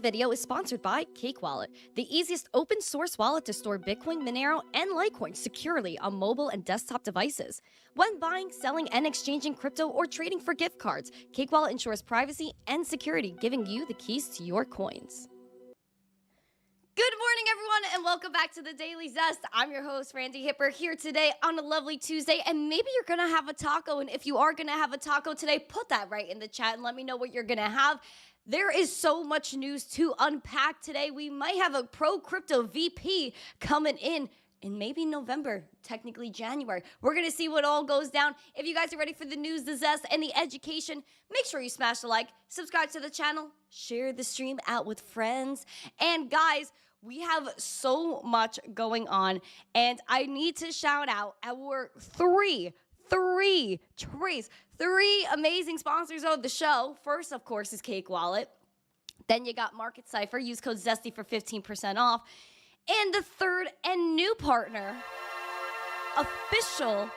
video is sponsored by Cake Wallet, the easiest open source wallet to store Bitcoin, Monero, and Litecoin securely on mobile and desktop devices. When buying, selling, and exchanging crypto or trading for gift cards, Cake Wallet ensures privacy and security, giving you the keys to your coins. Good morning, everyone, and welcome back to the Daily Zest. I'm your host, Randi Hipper, here today on a lovely Tuesday, and maybe you're going to have a taco, and if you are going to have a taco today, put that right in the chat and let me know what you're going to have. There is so much news to unpack today. We might have a pro-crypto VP coming in maybe November, technically January. We're going to see what all goes down. If you guys are ready for the news, the zest, and the education, make sure you smash the like, subscribe to the channel, share the stream out with friends. And guys, we have so much going on, and I need to shout out our three amazing sponsors of the show. First, of course, is Cake Wallet. Then you got Market Cipher. Use code ZESTY for 15% off. And the third and new partner, official,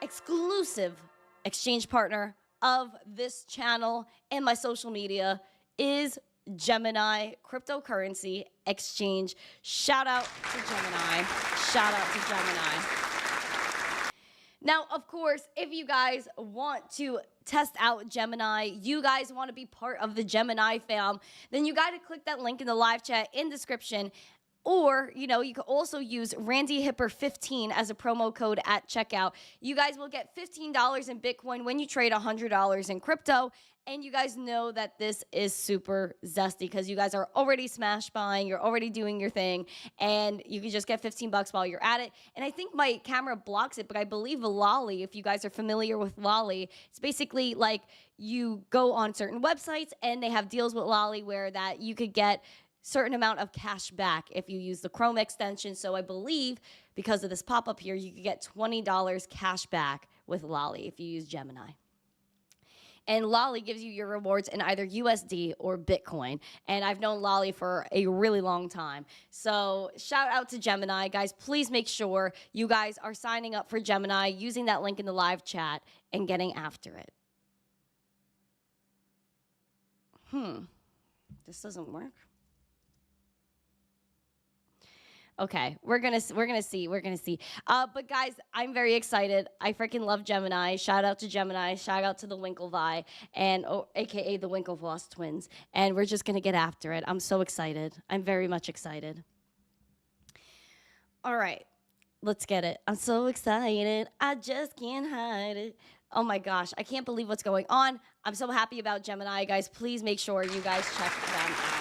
exclusive exchange partner of this channel and my social media is Gemini Cryptocurrency Exchange. Shout out to Gemini. Shout out to Gemini. Now, of course, if you guys want to test out Gemini, you guys want to be part of the Gemini fam, then you got to click that link in the live chat in description. Or, you can also use Randi Hipper 15 as a promo code at checkout. You guys will get $15 in Bitcoin when you trade $100 in crypto. And you guys know that this is super zesty because you guys are already smash buying, you're already doing your thing, and you can just get 15 bucks while you're at it. And I think my camera blocks it, but I believe Lolly, if you guys are familiar with Lolly, it's basically like you go on certain websites and they have deals with Lolly where that you could get certain amount of cash back if you use the Chrome extension. So I believe because of this pop-up here, you could get $20 cash back with Lolly if you use Gemini. And Lolly gives you your rewards in either USD or Bitcoin. And I've known Lolly for a really long time. So shout out to Gemini. Guys, please make sure you guys are signing up for Gemini, using that link in the live chat, and getting after it. This doesn't work. Okay, we're gonna see. But guys, I'm very excited. I freaking love Gemini. Shout out to Gemini. Shout out to the Winklevi, and aka the Winklevoss twins. And we're just gonna get after it. I'm so excited. I'm very much excited. All right, let's get it. I'm so excited. I just can't hide it. Oh my gosh, I can't believe what's going on. I'm so happy about Gemini, guys. Please make sure you guys check them out.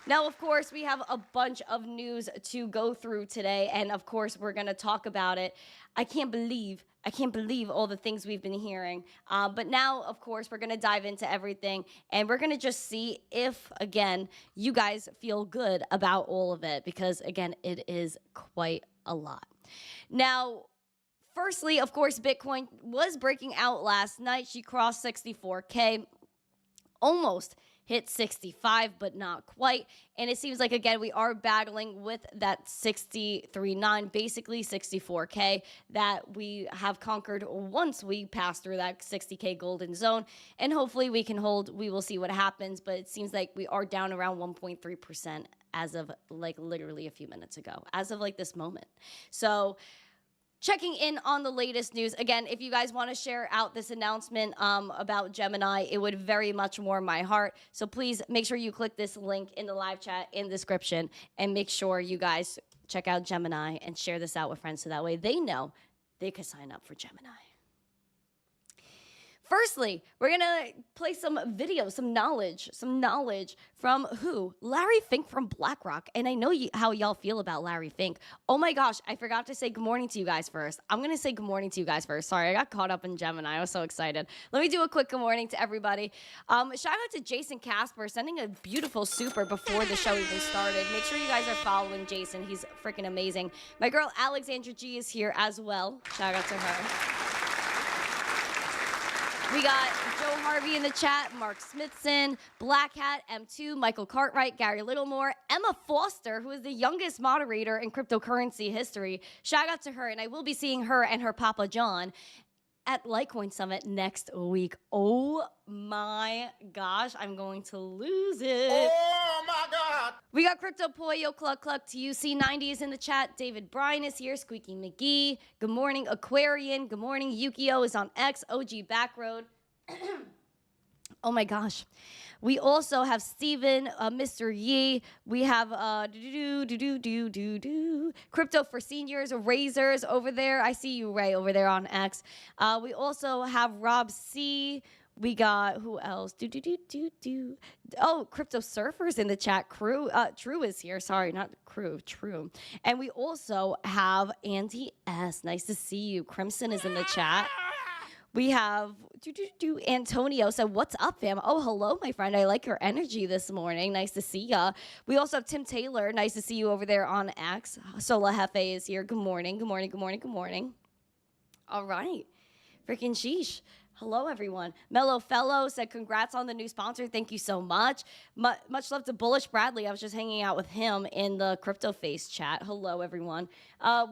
Now, of course, we have a bunch of news to go through today, and of course, we're going to talk about it. I can't believe all the things we've been hearing. But now, of course, we're going to dive into everything, and we're going to just see if, again, you guys feel good about all of it, because, again, it is quite a lot. Now, firstly, of course, Bitcoin was breaking out last night. She crossed 64K, almost hit 65, but not quite. And it seems like, again, we are battling with that 63.9, basically 64K, that we have conquered once we pass through that 60K golden zone. And hopefully we can hold. We will see what happens. But it seems like we are down around 1.3% as of like literally a few minutes ago, as of like this moment. So checking in on the latest news. Again, if you guys want to share out this announcement about Gemini, it would very much warm my heart. So please make sure you click this link in the live chat in the description and make sure you guys check out Gemini and share this out with friends so that way they know they can sign up for Gemini. Firstly, we're going to play some video, some knowledge from who? Larry Fink from BlackRock. And I know how y'all feel about Larry Fink. Oh my gosh, I forgot to say good morning to you guys first. I'm going to say good morning to you guys first. Sorry, I got caught up in Gemini. I was so excited. Let me do a quick good morning to everybody. Shout out to Jason Casper sending a beautiful super before the show even started. Make sure you guys are following Jason. He's freaking amazing. My girl Alexandra G is here as well. Shout out to her. We got Joe Harvey in the chat, Mark Smithson, Black Hat, M2, Michael Cartwright, Gary Littlemore, Emma Foster, who is the youngest moderator in cryptocurrency history. Shout out to her, and I will be seeing her and her Papa John. at Litecoin Summit next week. Oh my gosh, I'm going to lose it. Oh my God. We got Crypto Pollo Cluck Cluck to UC90 is in the chat. David Bryan is here. Squeaky McGee. Good morning, Aquarian. Good morning. Yukio is on X. OG Backroad. Oh my gosh. We also have Steven, Mr. Yee. We have Crypto for Seniors, Razors over there. I see you, Ray, over there on X. We also have Rob C. We got, who else? Oh, Crypto Surfers in the chat. True is here. Sorry, not Crew, True. And we also have Andy S. Nice to see you. Crimson is in the chat. We have Antonio said, what's up, fam? Oh, hello, my friend. I like your energy this morning. Nice to see ya. We also have Tim Taylor. Nice to see you over there on X. Sola Hefe is here. Good morning. Good morning. Good morning. Good morning. All right. Freaking sheesh. Hello, everyone. Mellow Fellow said, congrats on the new sponsor. Thank you so much. Much love to Bullish Bradley. I was just hanging out with him in the Crypto Face chat. Hello, everyone.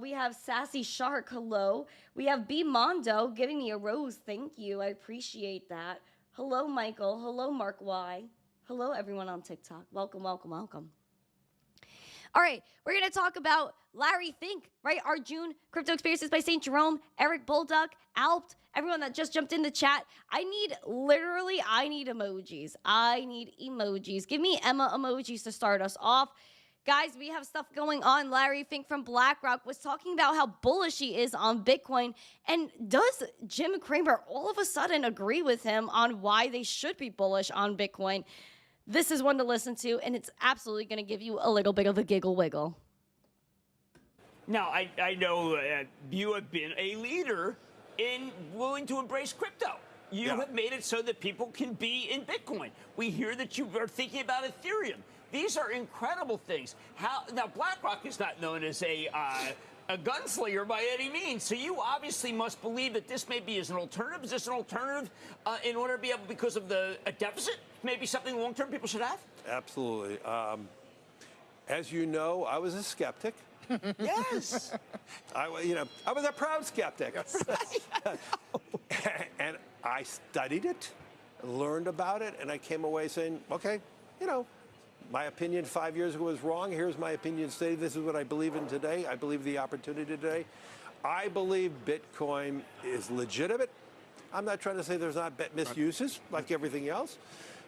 We have Sassy Shark. Hello. We have B Mondo giving me a rose. Thank you. I appreciate that. Hello, Michael. Hello, Mark Y. Hello, everyone on TikTok. Welcome, welcome, welcome. All right, we're going to talk about Larry Fink, right? Our June Crypto Experiences by St. Jerome, Eric Bulldog, Alpt, everyone that just jumped in the chat. I need emojis. I need emojis. Give me Emma emojis to start us off. Guys, we have stuff going on. Larry Fink from BlackRock was talking about how bullish he is on Bitcoin. And does Jim Cramer all of a sudden agree with him on why they should be bullish on Bitcoin? This is one to listen to, and it's absolutely going to give you a little bit of a giggle wiggle. Now, I know you have been a leader in willing to embrace crypto. You have made it so that people can be in Bitcoin. We hear that you are thinking about Ethereum. These are incredible things. Now, BlackRock is not known as a gunslinger by any means. So you obviously must believe that this maybe is an alternative. Is this an alternative in order to be able, because of a deficit, maybe something long-term people should have? Absolutely. As you know, I was a skeptic. Yes. I was a proud skeptic. And I studied it, learned about it, and I came away saying, okay, my opinion 5 years ago was wrong. Here's my opinion today. This is what I believe in today. I believe the opportunity today. I believe Bitcoin is legitimate. I'm not trying to say there's not misuses like everything else,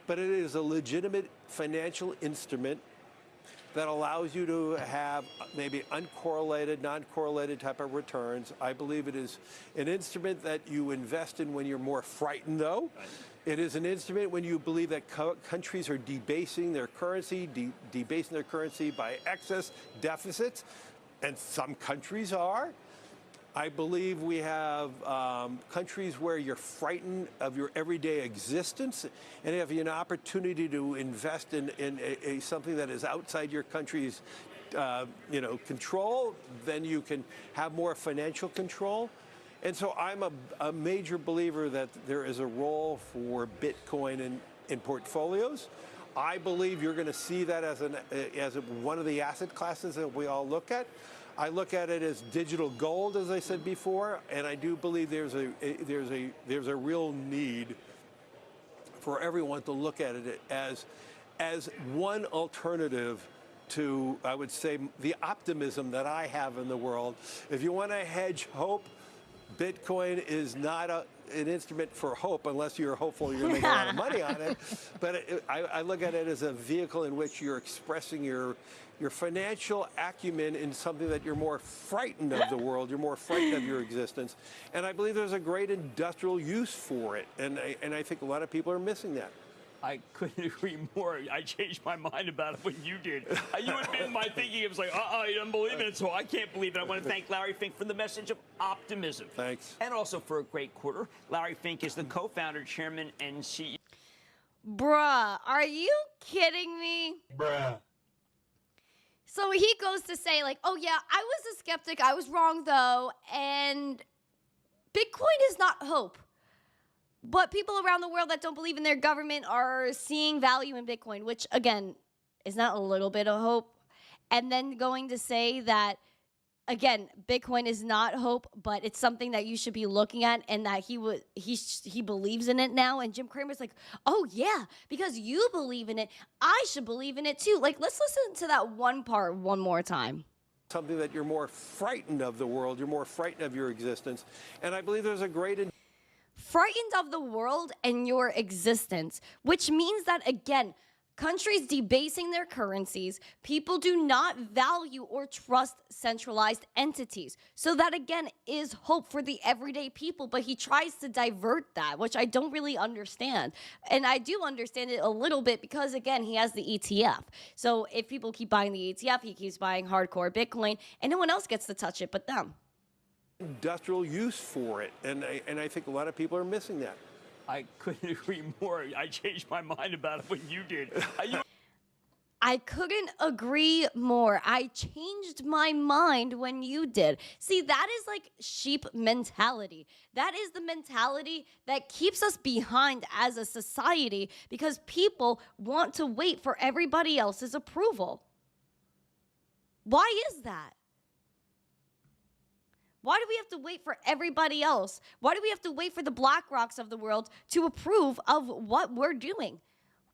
but it is a legitimate financial instrument that allows you to have maybe uncorrelated, non-correlated type of returns. I believe it is an instrument that you invest in when you're more frightened, though. Right. It is an instrument when you believe that countries are debasing their currency, debasing their currency by excess deficits, and some countries are. I believe we have countries where you're frightened of your everyday existence, and if you have an opportunity to invest in something that is outside your country's control, then you can have more financial control. And so I'm a major believer that there is a role for Bitcoin in portfolios. I believe you're going to see that as one of the asset classes that we all look at. I look at it as digital gold, as I said before, and I do believe there's a real need for everyone to look at it as one alternative to, I would say, the optimism that I have in the world. If you want to hedge hope, Bitcoin is not an instrument for hope unless you're hopeful you're going to make a lot of money on it. But I look at it as a vehicle in which you're expressing your financial acumen in something that you're more frightened of the world, you're more frightened of your existence. And I believe there's a great industrial use for it. And I think a lot of people are missing that. I couldn't agree more. I changed my mind about it when you did. You had been my thinking. It was like, you don't believe in it, so I can't believe it. I want to thank Larry Fink for the message of optimism. Thanks. And also for a great quarter. Larry Fink is the co-founder, chairman, and CEO. Bruh, are you kidding me? Bruh. So he goes to say, like, oh, yeah, I was a skeptic. I was wrong, though. And Bitcoin is not hope. But people around the world that don't believe in their government are seeing value in Bitcoin, which, again, is not a little bit of hope. And then going to say that, again, Bitcoin is not hope, but it's something that you should be looking at, and that he believes in it now. And Jim Cramer's like, oh yeah, because you believe in it, I should believe in it too. Like, let's listen to that one part one more time. Something that you're more frightened of the world, you're more frightened of your existence. And I believe there's a great Frightened of the world and your existence, which means that, again, countries debasing their currencies, people do not value or trust centralized entities. So that, again, is hope for the everyday people, but he tries to divert that, which I don't really understand. And I do understand it a little bit because, again, he has the ETF. So if people keep buying the ETF, he keeps buying hardcore Bitcoin, and no one else gets to touch it but them. Industrial use for it, and I think a lot of people are missing that. I couldn't agree more. I changed my mind about it when you did. I couldn't agree more. I changed my mind when you did. See, that is like sheep mentality. That is the mentality that keeps us behind as a society because people want to wait for everybody else's approval. Why is that? Why do we have to wait for everybody else? Why do we have to wait for the BlackRocks of the world to approve of what we're doing?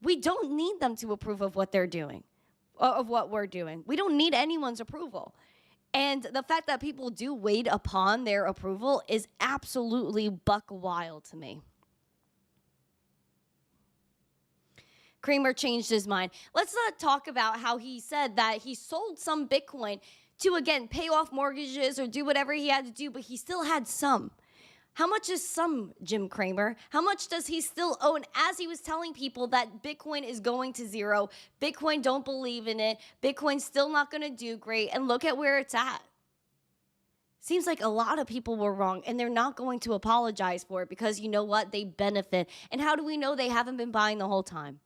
We don't need them to approve of what they're doing, of what we're doing. We don't need anyone's approval. And the fact that people do wait upon their approval is absolutely buck wild to me. Cramer changed his mind. Let's talk about how he said that he sold some Bitcoin to, again, pay off mortgages or do whatever he had to do, but he still had some. How much is some, Jim Cramer? How much does he still own? As he was telling people that Bitcoin is going to zero, Bitcoin don't believe in it, Bitcoin's still not going to do great, and look at where it's at. Seems like a lot of people were wrong, and they're not going to apologize for it because you know what? They benefit. And how do we know they haven't been buying the whole time?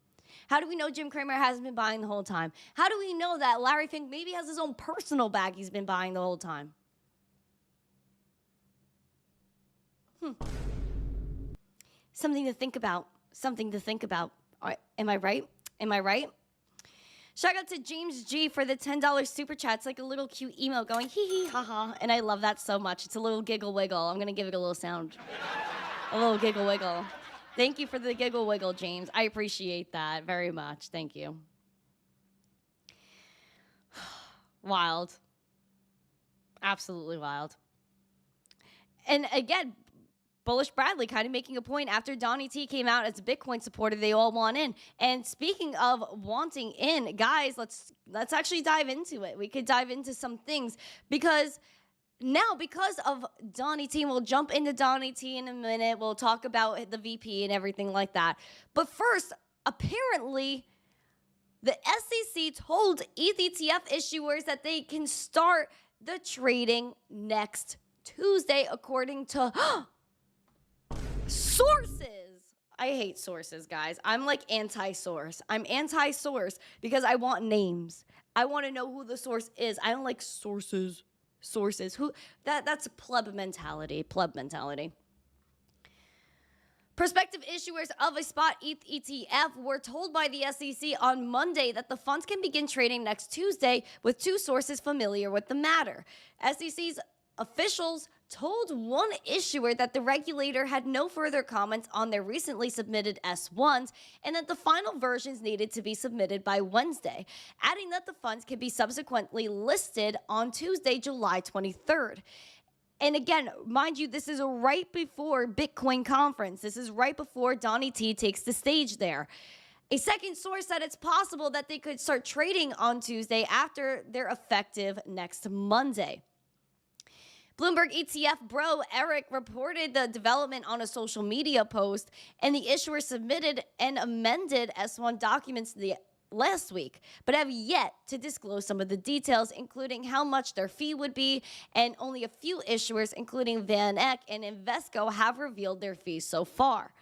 How do we know Jim Cramer hasn't been buying the whole time? How do we know that Larry Fink maybe has his own personal bag he's been buying the whole time? Something to think about. Something to think about. Am I right? Am I right? Shout out to James G for the $10 super chat. It's like a little cute emo going hee hee ha ha. And I love that so much. It's a little giggle wiggle. I'm going to give it a little sound. A little giggle wiggle. Thank you for the giggle wiggle, James. I appreciate that very much. Thank you. Wild. Absolutely wild. And again, Bullish Bradley kind of making a point after Donnie T came out as a Bitcoin supporter, they all want in. And speaking of wanting in, guys, let's actually dive into it. We could dive into some things because of Donnie T, we'll jump into Donnie T in a minute. We'll talk about the VP and everything like that. But first, apparently, the SEC told ETH ETF issuers that they can start the trading next Tuesday, according to sources. I hate sources, guys. I'm like anti-source. I'm anti-source because I want names. I want to know who the source is. I don't like sources. Who that's pleb mentality. Prospective issuers of a spot ETH ETF were told by the SEC on Monday that the funds can begin trading next Tuesday with two sources familiar with the matter. SEC's officials told one issuer that the regulator had no further comments on their recently submitted S1s and that the final versions needed to be submitted by Wednesday, adding that the funds can be subsequently listed on Tuesday, July 23rd. And again, mind you, this is right before Bitcoin conference. This is right before Donnie T takes the stage there. A second source said it's possible that they could start trading on Tuesday after they're effective next Monday. Bloomberg ETF bro Eric reported the development on a social media post, and the issuer submitted and amended S1 documents last week, but have yet to disclose some of the details, including how much their fee would be, and only a few issuers, including Van Eck and Invesco, have revealed their fees so far.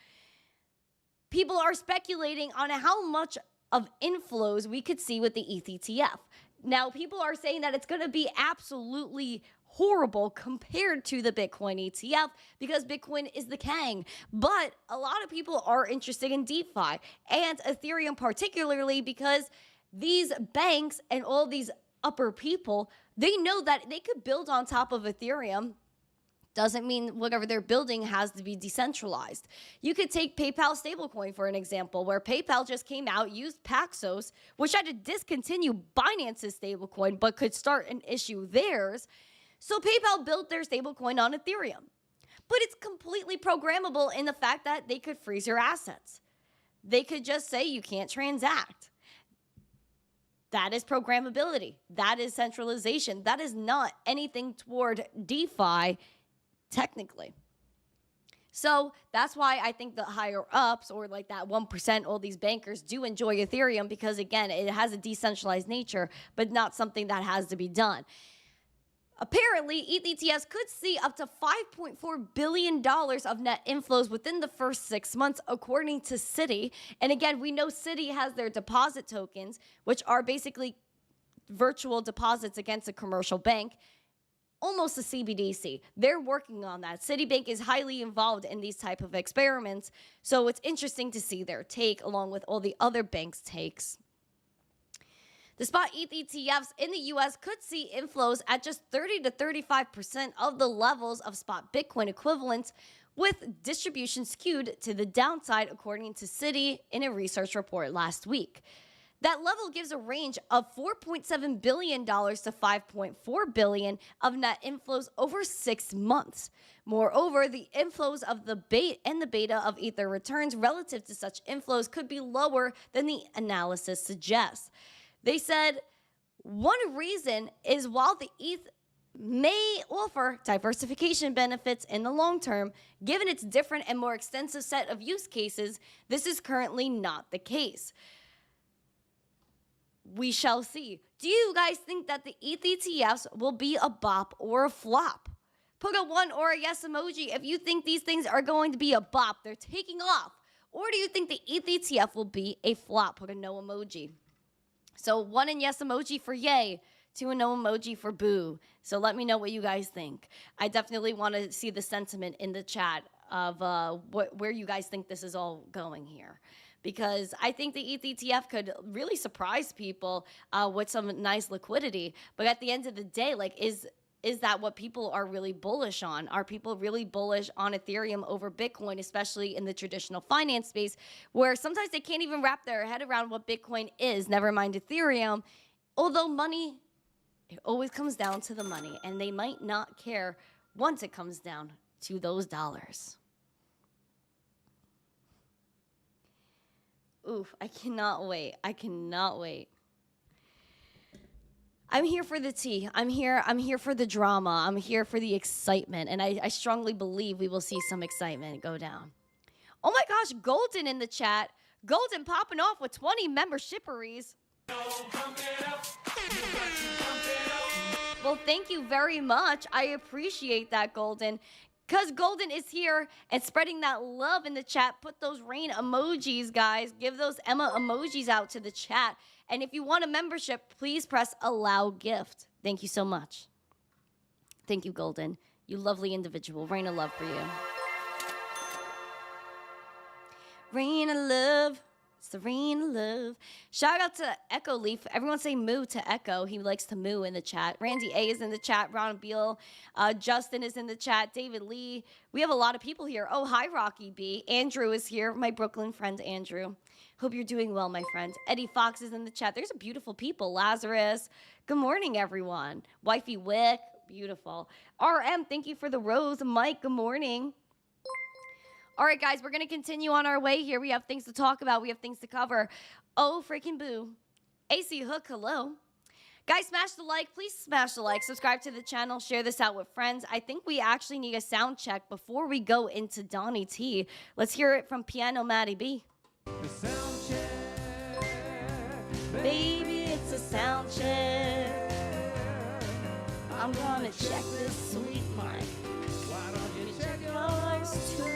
People are speculating on how much of inflows we could see with the ETH ETF. Now, people are saying that it's going to be absolutely horrible compared to the Bitcoin ETF because Bitcoin is the king. But a lot of people are interested in DeFi and Ethereum particularly because these banks and all these upper people They know that they could build on top of Ethereum. Doesn't mean whatever they're building has to be decentralized. You could take PayPal stablecoin for an example, where PayPal just came out, used Paxos, which had to discontinue Binance's stablecoin, but could start and issue theirs. So PayPal built their stablecoin on Ethereum. But it's completely programmable in the fact that they could freeze your assets. They could just say you can't transact. That is programmability. That is centralization. That is not anything toward DeFi, technically. So that's why I think the higher ups, or like that 1%, all these bankers do enjoy Ethereum, because again, it has a decentralized nature, but not something that has to be done. Apparently, ETHs could see up to $5.4 billion of net inflows within the first 6 months, according to Citi. And again, we know Citi has their deposit tokens, which are basically virtual deposits against a commercial bank, almost a CBDC. They're working on that. Citibank is highly involved in these type of experiments, so it's interesting to see their take along with all the other banks' takes. The spot ETFs in the US could see inflows at just 30 to 35% of the levels of spot Bitcoin equivalents, with distribution skewed to the downside, according to Citi in a research report last week. That level gives a range of $4.7 billion to $5.4 billion of net inflows over 6 months. Moreover, the inflows of the beta of Ether returns relative to such inflows could be lower than the analysis suggests. They said one reason is while the ETH may offer diversification benefits in the long term, given its different and more extensive set of use cases, this is currently not the case. We shall see. Do you guys think that the ETHs will be a bop or a flop? Put a 1 or a yes emoji if you think these things are going to be a bop, they're taking off. Or do you think the ETH will be a flop? Put a no emoji. So 1 and yes emoji for yay, 2 and no emoji for boo. So let me know what you guys think. I definitely want to see the sentiment in the chat of where you guys think this is all going here. Because I think the ETH could really surprise people with some nice liquidity. But at the end of the day, like, is that what people are really bullish on? Are people really bullish on Ethereum over Bitcoin, especially in the traditional finance space, where sometimes they can't even wrap their head around what Bitcoin is, never mind Ethereum? Although money, it always comes down to the money, and they might not care once it comes down to those dollars. Oof, I cannot wait. I cannot wait. I'm here for the tea. I'm here for the drama. I'm here for the excitement. And I strongly believe we will see some excitement go down. Oh my gosh, Golden in the chat. Golden popping off with 20 membershipperies. Well, thank you very much. I appreciate that, Golden. Because Golden is here and spreading that love in the chat. Put those rain emojis, guys. Give those Emma emojis out to the chat. And if you want a membership, please press allow gift. Thank you so much. Thank you, Golden. You lovely individual. Rain of love for you. Rain of love. It's the rain of love. Shout out to Echo Leaf. Everyone say moo to Echo. He likes to moo in the chat. Randy A is in the chat. Ron Beal. Justin is in the chat. David Lee. We have a lot of people here. Oh, hi, Rocky B. Andrew is here. My Brooklyn friend, Andrew. Hope you're doing well, my friend. Eddie Fox is in the chat. There's a beautiful people. Lazarus. Good morning, everyone. Wifey Wick. Beautiful. RM, thank you for the rose. Mike, good morning. All right, guys, we're going to continue on our way here. We have things to talk about. We have things to cover. Oh, freaking boo. AC Hook, hello. Guys, smash the like. Please smash the like. Subscribe to the channel. Share this out with friends. I think we actually need a sound check before we go into Donnie T. Let's hear it from Piano Maddie B. The sound check. Baby, it's a sound check. I'm going to check this sweet mic. Why don't you check Yours too.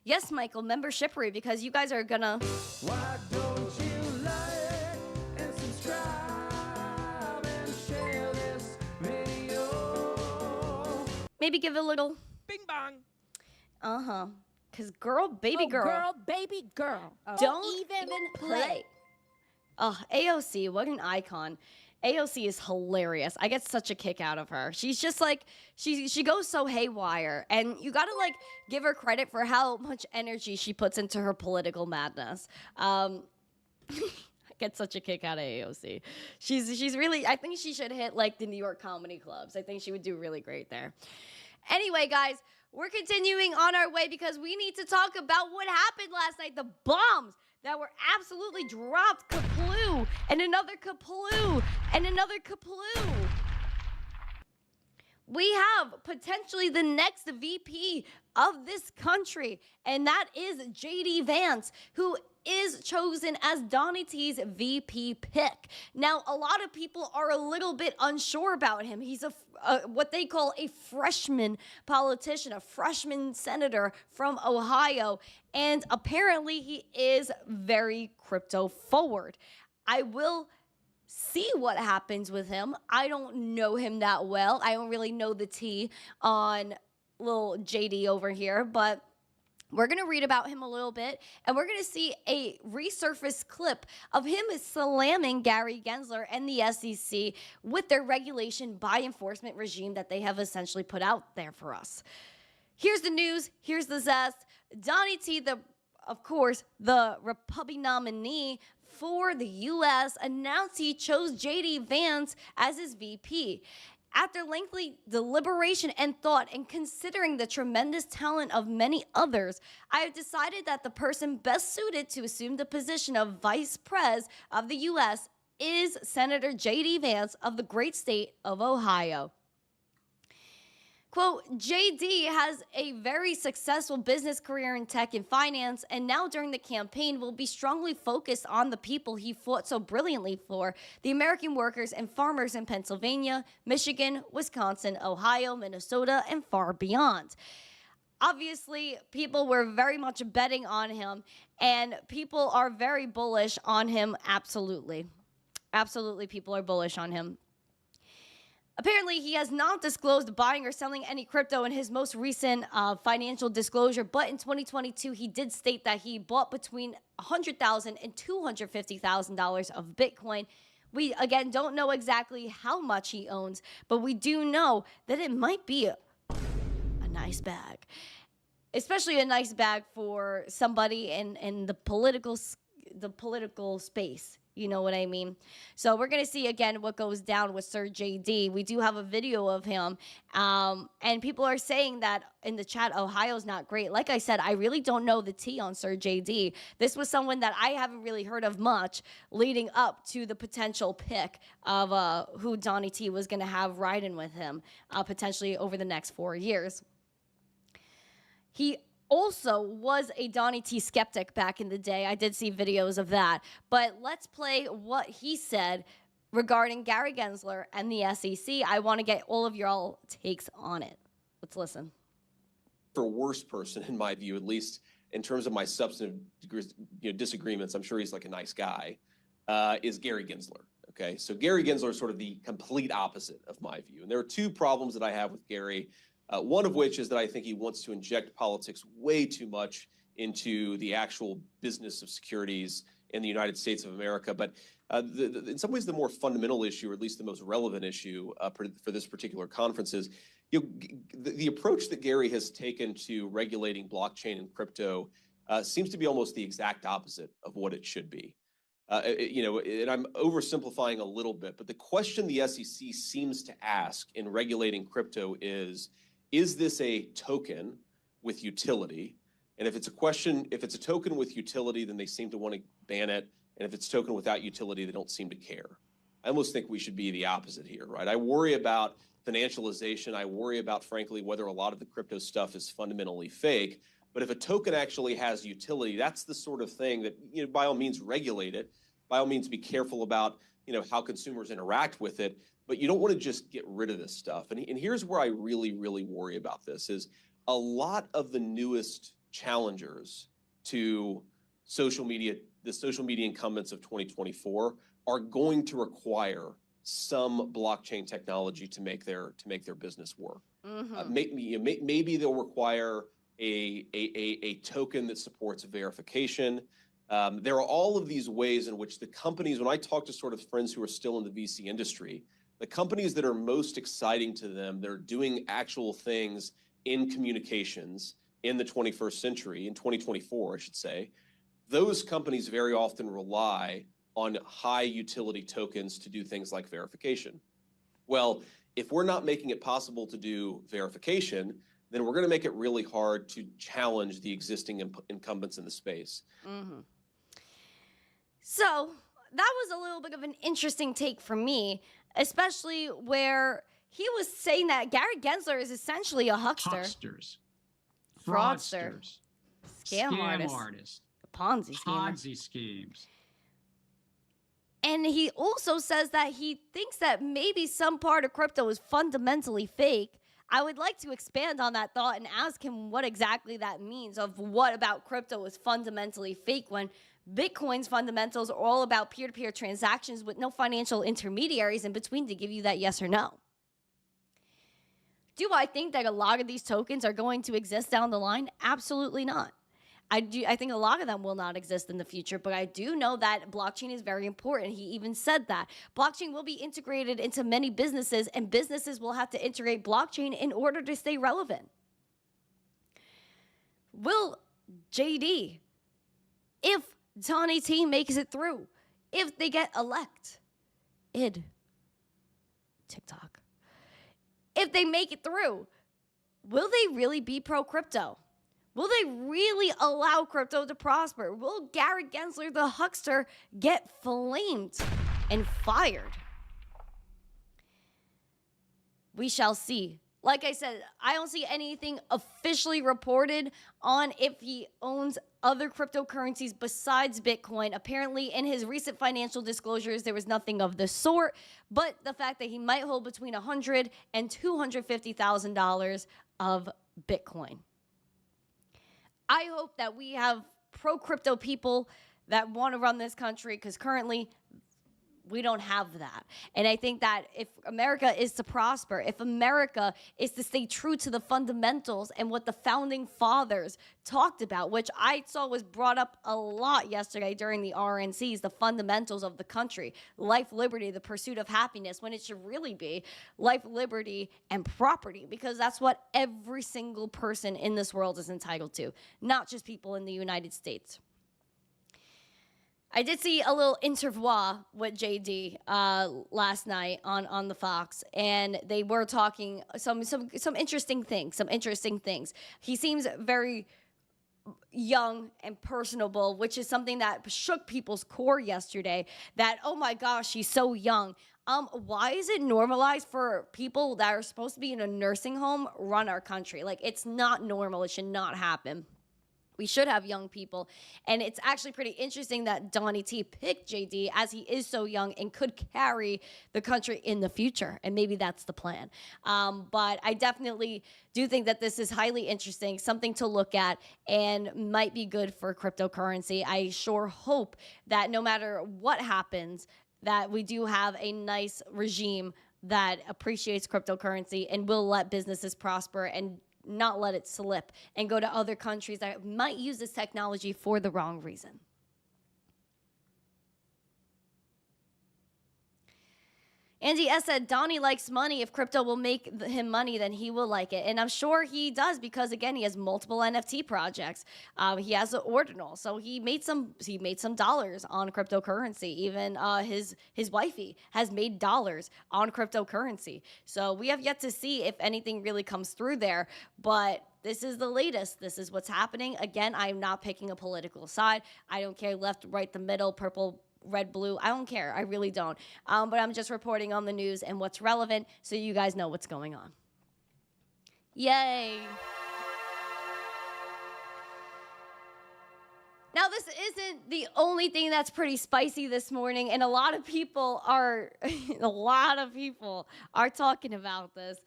Yes, Michael, membershippery, because you guys are gonna. Why don't you like and subscribe and share this video? Maybe give it a little. Bing bong. Uh-huh. Because girl, baby girl. Girl, baby girl. Don't even play. Oh, AOC, what an icon. AOC is hilarious. I get such a kick out of her. She's just like, she goes so haywire, and you gotta like give her credit for how much energy she puts into her political madness. I get such a kick out of AOC. She's really, I think she should hit like the New York comedy clubs. I think she would do really great there. Anyway, guys, we're continuing on our way because we need to talk about what happened last night. The bombs that were absolutely dropped, kaploo, and another kaploo, and another kaploo. We have potentially the next VP of this country, and that is JD Vance, who is chosen as Donnie T's VP pick. Now, a lot of people are a little bit unsure about him. He's what they call a freshman politician, a freshman senator from Ohio, and apparently he is very crypto forward. I will see what happens with him. I don't know him that well. I don't really know the tea on little JD over here, but we're going to read about him a little bit, and we're going to see a resurfaced clip of him slamming Gary Gensler and the SEC with their regulation by enforcement regime that they have essentially put out there for us. Here's the news. Here's the zest. Donnie T, of course, the Republican nominee for the U.S., announced he chose JD Vance as his VP. After lengthy deliberation and thought, and considering the tremendous talent of many others, I have decided that the person best suited to assume the position of Vice Pres of the U.S. is Senator JD Vance of the great state of Ohio. Quote, JD has a very successful business career in tech and finance, and now during the campaign will be strongly focused on the people he fought so brilliantly for, the American workers and farmers in Pennsylvania, Michigan, Wisconsin, Ohio, Minnesota, and far beyond. Obviously, people were very much betting on him, and people are very bullish on him, absolutely. Absolutely, people are bullish on him. Apparently, he has not disclosed buying or selling any crypto in his most recent financial disclosure, but in 2022, he did state that he bought between $100,000 and $250,000 of Bitcoin. We, again, don't know exactly how much he owns, but we do know that it might be a nice bag, especially a nice bag for somebody in the political space. You know what I mean? So we're going to see, again, what goes down with Sir JD. We do have a video of him. And people are saying that in the chat, Ohio's not great. Like I said, I really don't know the tea on Sir JD. This was someone that I haven't really heard of much leading up to the potential pick of who Donnie T was going to have riding with him potentially over the next 4 years. He also was a Donnie T skeptic back in the day. I did see videos of that. But let's play what he said regarding Gary Gensler and the SEC. I want to get all of your takes on it. Let's listen. For worst person, in my view, at least in terms of my substantive disagreements, I'm sure he's like a nice guy, is Gary Gensler. Okay, so Gary Gensler is sort of the complete opposite of my view. And there are two problems that I have with Gary. One of which is that I think he wants to inject politics way too much into the actual business of securities in the United States of America. But in some ways, the more fundamental issue, or at least the most relevant issue for this particular conference is the approach that Gary has taken to regulating blockchain and crypto seems to be almost the exact opposite of what it should be. And I'm oversimplifying a little bit, but the question the SEC seems to ask in regulating crypto is this a token with utility? And if it's a token with utility, then they seem to want to ban it. And if it's a token without utility, they don't seem to care. I almost think we should be the opposite here, right? I worry about financialization. I worry about, frankly, whether a lot of the crypto stuff is fundamentally fake. But if a token actually has utility, that's the sort of thing that, by all means, regulate it. By all means, be careful about, how consumers interact with it. But you don't want to just get rid of this stuff. And here's where I really, really worry about this is a lot of the newest challengers to social media, the social media incumbents of 2024 are going to require some blockchain technology to make their business work. Mm-hmm. Maybe they'll require a token that supports verification. There are all of these ways in which the companies, when I talk to sort of friends who are still in the VC industry, the companies that are most exciting to them, they're doing actual things in communications in the 21st century, in 2024, I should say. Those companies very often rely on high utility tokens to do things like verification. Well, if we're not making it possible to do verification, then we're going to make it really hard to challenge the existing incumbents in the space. Mm-hmm. So that was a little bit of an interesting take for me, especially where he was saying that Gary Gensler is essentially a huckster. Hucksters. Fraudster. Fraudsters. Scam artist. Ponzi schemer. Ponzi schemes. And he also says that he thinks that maybe some part of crypto is fundamentally fake. I would like to expand on that thought and ask him what exactly that means of what about crypto is fundamentally fake when Bitcoin's fundamentals are all about peer-to-peer transactions with no financial intermediaries in between to give you that yes or no. Do I think that a lot of these tokens are going to exist down the line? Absolutely not. I think a lot of them will not exist in the future, but I do know that blockchain is very important. He even said that. Blockchain will be integrated into many businesses, and businesses will have to integrate blockchain in order to stay relevant. Will JD, if Donnie T makes it through, if they get TikTok, if they make it through, will they really be pro-crypto? Will they really allow crypto to prosper? Will Gary Gensler, the huckster, get flamed and fired? We shall see. Like I said, I don't see anything officially reported on if he owns other cryptocurrencies besides Bitcoin. Apparently, in his recent financial disclosures, there was nothing of the sort. But the fact that he might hold between $100,000 and $250,000 of Bitcoin. I hope that we have pro-crypto people that want to run this country, because currently we don't have that. And I think that if America is to prosper, if America is to stay true to the fundamentals and what the founding fathers talked about, which I saw was brought up a lot yesterday during the RNCs, the fundamentals of the country, life, liberty, the pursuit of happiness, when it should really be life, liberty, and property, because that's what every single person in this world is entitled to, not just people in the United States. I did see a little interview with JD last night on the Fox, and they were talking some interesting things. He seems very young and personable, which is something that shook people's core yesterday. That, oh my gosh, he's so young. Why is it normalized for people that are supposed to be in a nursing home run our country? Like, it's not normal. It should not happen. We should have young people. And it's actually pretty interesting that Donnie T picked JD as he is so young and could carry the country in the future. And maybe that's the plan. But I definitely do think that this is highly interesting, something to look at, and might be good for cryptocurrency. I sure hope that no matter what happens, that we do have a nice regime that appreciates cryptocurrency and will let businesses prosper and not let it slip and go to other countries that might use this technology for the wrong reason. Andy S. said, Donnie likes money. If crypto will make him money, then he will like it. And I'm sure he does, because, again, he has multiple NFT projects. He has an ordinal. So he made some dollars on cryptocurrency. Even his wifey has made dollars on cryptocurrency. So we have yet to see if anything really comes through there. But this is the latest. This is what's happening. Again, I'm not picking a political side. I don't care left, right, the middle, purple, red, blue. I don't care. I really don't. But I'm just reporting on the news and what's relevant so you guys know what's going on. Yay. Now, this isn't the only thing that's pretty spicy this morning, and a lot of people are talking about this.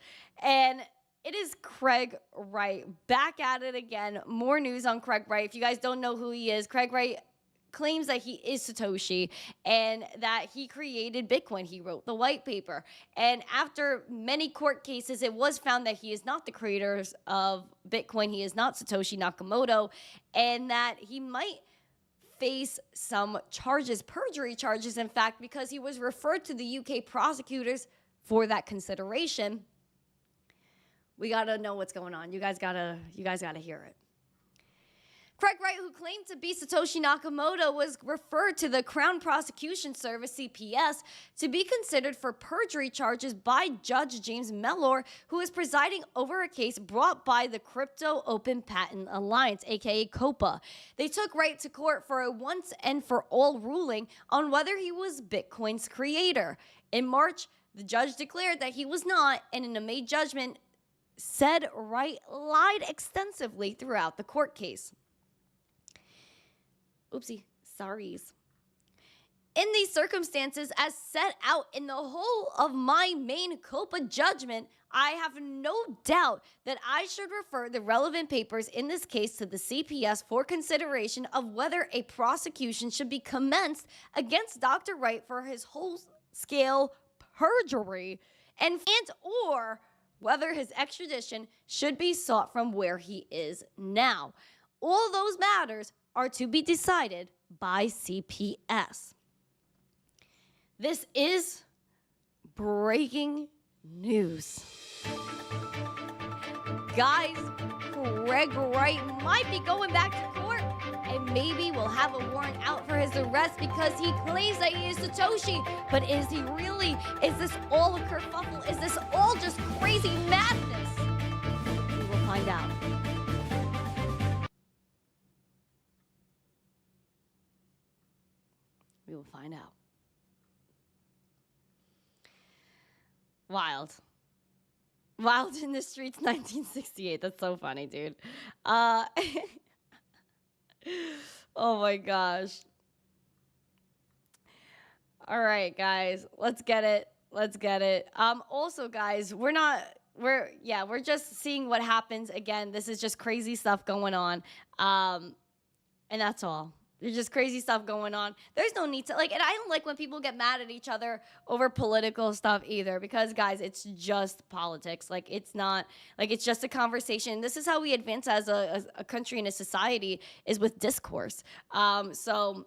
And it is Craig Wright back at it again. More news on Craig Wright. If you guys don't know who he is, Craig Wright claims that he is Satoshi and that he created Bitcoin. He wrote the white paper. And after many court cases, it was found that he is not the creator of Bitcoin. He is not Satoshi Nakamoto, and that he might face some charges, perjury charges, in fact, because he was referred to the UK prosecutors for that consideration. We gotta know what's going on. You guys gotta hear it. Craig Wright, who claimed to be Satoshi Nakamoto, was referred to the Crown Prosecution Service, CPS, to be considered for perjury charges by Judge James Mellor, who is presiding over a case brought by the Crypto Open Patent Alliance, aka COPA. They took Wright to court for a once and for all ruling on whether he was Bitcoin's creator. In March, the judge declared that he was not, and in a May judgment, said Wright lied extensively throughout the court case. Oopsie, sorries. In these circumstances, as set out in the whole of my main COPA judgment, I have no doubt that I should refer the relevant papers in this case to the CPS for consideration of whether a prosecution should be commenced against Dr. Wright for his whole-scale perjury and or whether his extradition should be sought from where he is now. All those matters are to be decided by CPS. This is breaking news. Guys, Craig Wright might be going back to court, and maybe we'll have a warrant out for his arrest because he claims that he is Satoshi. But is he really? Is this all a kerfuffle? Is this all just crazy madness? We will find out. We will find out. Wild. Wild in the Streets 1968. That's so funny, dude. Oh my gosh. All right, guys. Let's get it. Let's get it. Also, guys, we're just seeing what happens. Again, this is just crazy stuff going on. And that's all. There's just crazy stuff going on. There's no need to, and I don't like when people get mad at each other over political stuff either, because, guys, it's just politics. It's not, it's just a conversation. This is how we advance as a country and a society, is with discourse. So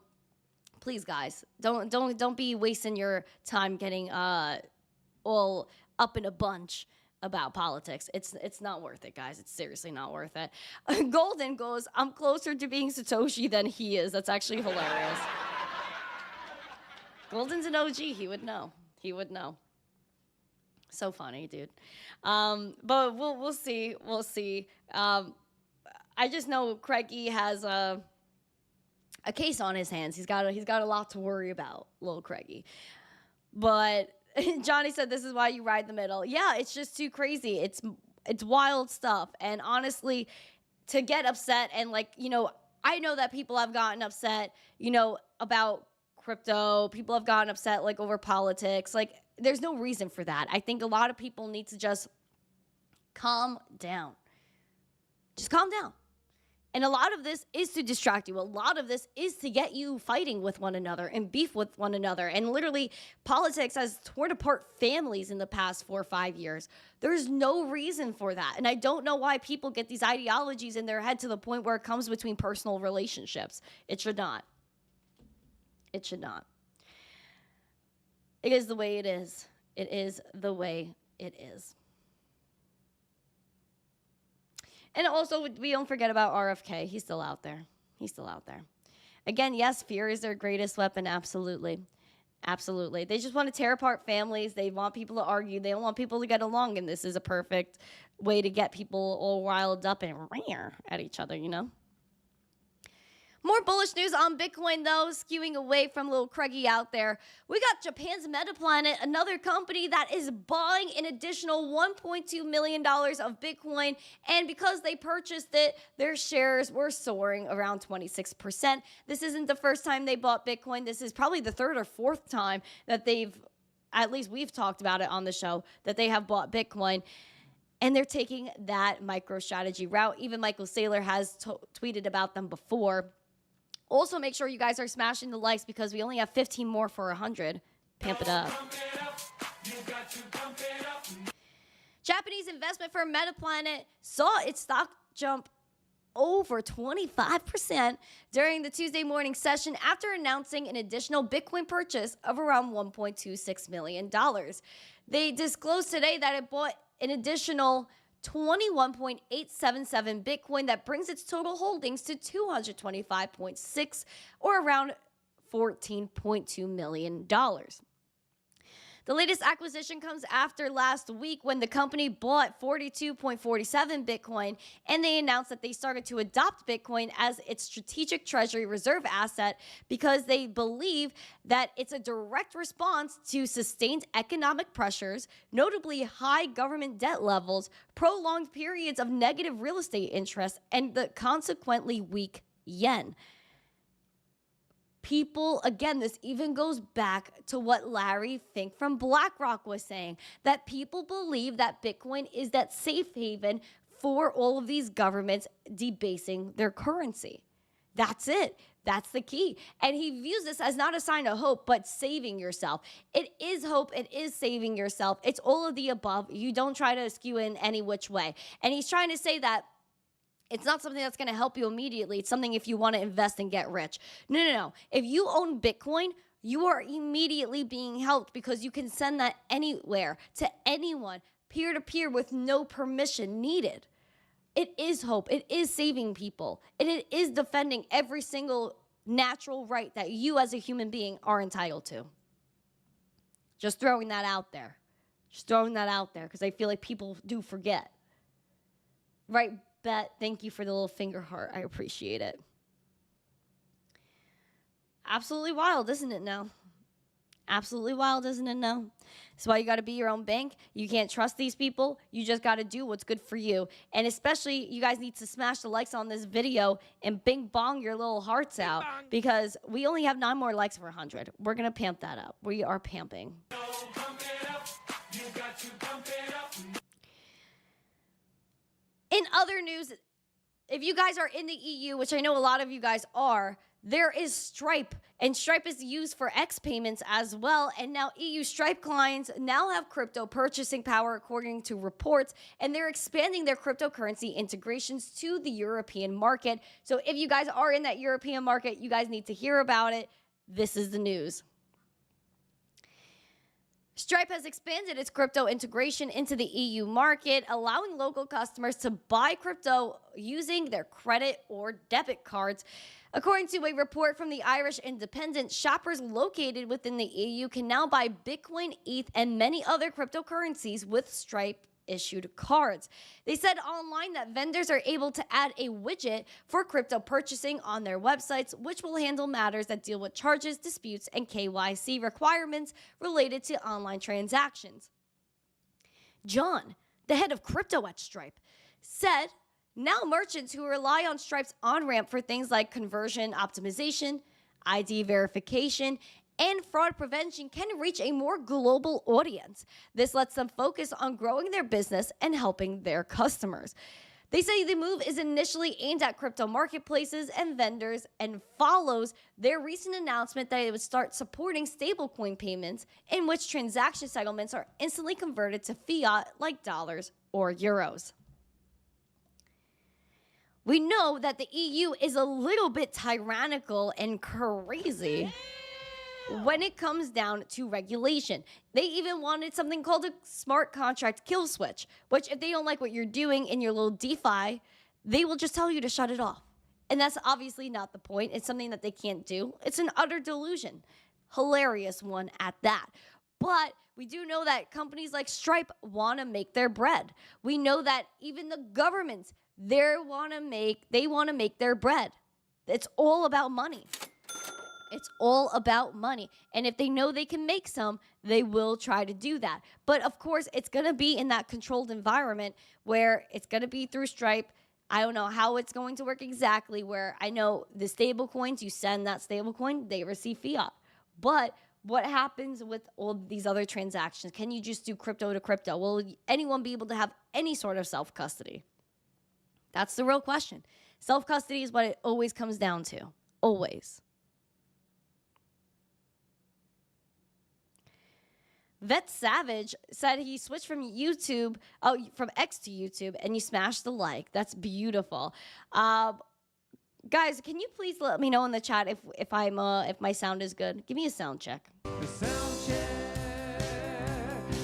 please, guys, don't be wasting your time getting all up in a bunch about politics. It's not worth it, guys. It's seriously not worth it. Golden goes, I'm closer to being Satoshi than he is. That's actually hilarious. Golden's an OG. He would know. He would know. So funny, dude. But we'll see. We'll see. I just know Craigie has a case on his hands. He's got a lot to worry about, little Craigie. But Johnny said, this is why you ride the middle. Yeah, it's just too crazy. It's wild stuff. And honestly, to get upset and I know that people have gotten upset, about crypto. People have gotten upset over politics. There's no reason for that. I think a lot of people need to just calm down. Just calm down. And a lot of this is to distract you. A lot of this is to get you fighting with one another and beef with one another. And literally, politics has torn apart families in the past 4 or 5 years. There's no reason for that. And I don't know why people get these ideologies in their head to the point where it comes between personal relationships. It should not. It should not. It is the way it is. It is the way it is. And also, we don't forget about RFK. He's still out there. He's still out there. Again, yes, fear is their greatest weapon. Absolutely. Absolutely. They just want to tear apart families. They want people to argue. They don't want people to get along. And this is a perfect way to get people all riled up and rear at each other, More bullish news on Bitcoin, though, skewing away from little Craigie out there. We got Japan's Metaplanet, another company that is buying an additional $1.2 million of Bitcoin. And because they purchased it, their shares were soaring around 26%. This isn't the first time they bought Bitcoin. This is probably the third or fourth time that at least we've talked about it on the show, that they have bought Bitcoin. And they're taking that MicroStrategy route. Even Michael Saylor has tweeted about them before. Also, make sure you guys are smashing the likes because we only have 15 more for 100. Pamp it up. Japanese investment firm Metaplanet saw its stock jump over 25% during the Tuesday morning session after announcing an additional Bitcoin purchase of around $1.26 million. They disclosed today that it bought an additional 21.877 Bitcoin that brings its total holdings to 225.6 or around $14.2 million. The latest acquisition comes after last week when the company bought 42.47 Bitcoin, and they announced that they started to adopt Bitcoin as its strategic treasury reserve asset because they believe that it's a direct response to sustained economic pressures, notably high government debt levels, prolonged periods of negative real estate interest, and the consequently weak yen. People, again, this even goes back to what Larry Fink from BlackRock was saying, that people believe that Bitcoin is that safe haven for all of these governments debasing their currency. That's it. That's the key. And he views this as not a sign of hope, but saving yourself. It is hope. It is saving yourself. It's all of the above. You don't try to skew in any which way. And he's trying to say that it's not something that's going to help you immediately. It's something if you want to invest and get rich. No. If you own Bitcoin, you are immediately being helped because you can send that anywhere to anyone, peer to peer, with no permission needed. It is hope. It is saving people. And it is defending every single natural right that you as a human being are entitled to. Just throwing that out there. Just throwing that out there because I feel like people do forget. Right? Bet, thank you for the little finger heart. I appreciate it. Absolutely wild, isn't it now? Absolutely wild, isn't it now? That's why you got to be your own bank. You can't trust these people. You just got to do what's good for you. And especially, you guys need to smash the likes on this video and bing bong your little hearts out because we only have 9 more likes for 100. We're going to pamp that up. We are pamping. In other news, if you guys are in the EU, which I know a lot of you guys are, there is Stripe, and Stripe is used for X payments as well. And now EU Stripe clients now have crypto purchasing power, according to reports, and they're expanding their cryptocurrency integrations to the European market. So if you guys are in that European market, you guys need to hear about it. This is the news. Stripe has expanded its crypto integration into the EU market, allowing local customers to buy crypto using their credit or debit cards. According to a report from the Irish Independent, shoppers located within the EU can now buy Bitcoin, ETH, and many other cryptocurrencies with Stripe issued cards. They said online that vendors are able to add a widget for crypto purchasing on their websites, which will handle matters that deal with charges, disputes, and KYC requirements related to online transactions. John, the head of crypto at Stripe, said now merchants who rely on Stripe's on-ramp for things like conversion optimization, ID verification, and fraud prevention can reach a more global audience. This lets them focus on growing their business and helping their customers. They say the move is initially aimed at crypto marketplaces and vendors and follows their recent announcement that it would start supporting stablecoin payments in which transaction settlements are instantly converted to fiat like dollars or euros. We know that the EU is a little bit tyrannical and crazy when it comes down to regulation. They even wanted something called a smart contract kill switch, which if they don't like what you're doing in your little DeFi, they will just tell you to shut it off. And that's obviously not the point. It's something that they can't do. It's an utter delusion. Hilarious one at that. But we do know that companies like Stripe want to make their bread. We know that even the governments, they want to make their bread. It's all about money. It's all about money. And if they know they can make some, they will try to do that. But of course, it's going to be in that controlled environment where it's going to be through Stripe. I don't know how it's going to work exactly, where I know the stable coins, you send that stable coin, they receive fiat. But what happens with all these other transactions? Can you just do crypto to crypto? Will anyone be able to have any sort of self-custody? That's the real question. Self-custody is what it always comes down to. Always. Vet Savage said he switched from YouTube, from X to YouTube, and you smashed the like. That's beautiful. Guys, can you please let me know in the chat if my sound is good? Give me a sound check. The sound check.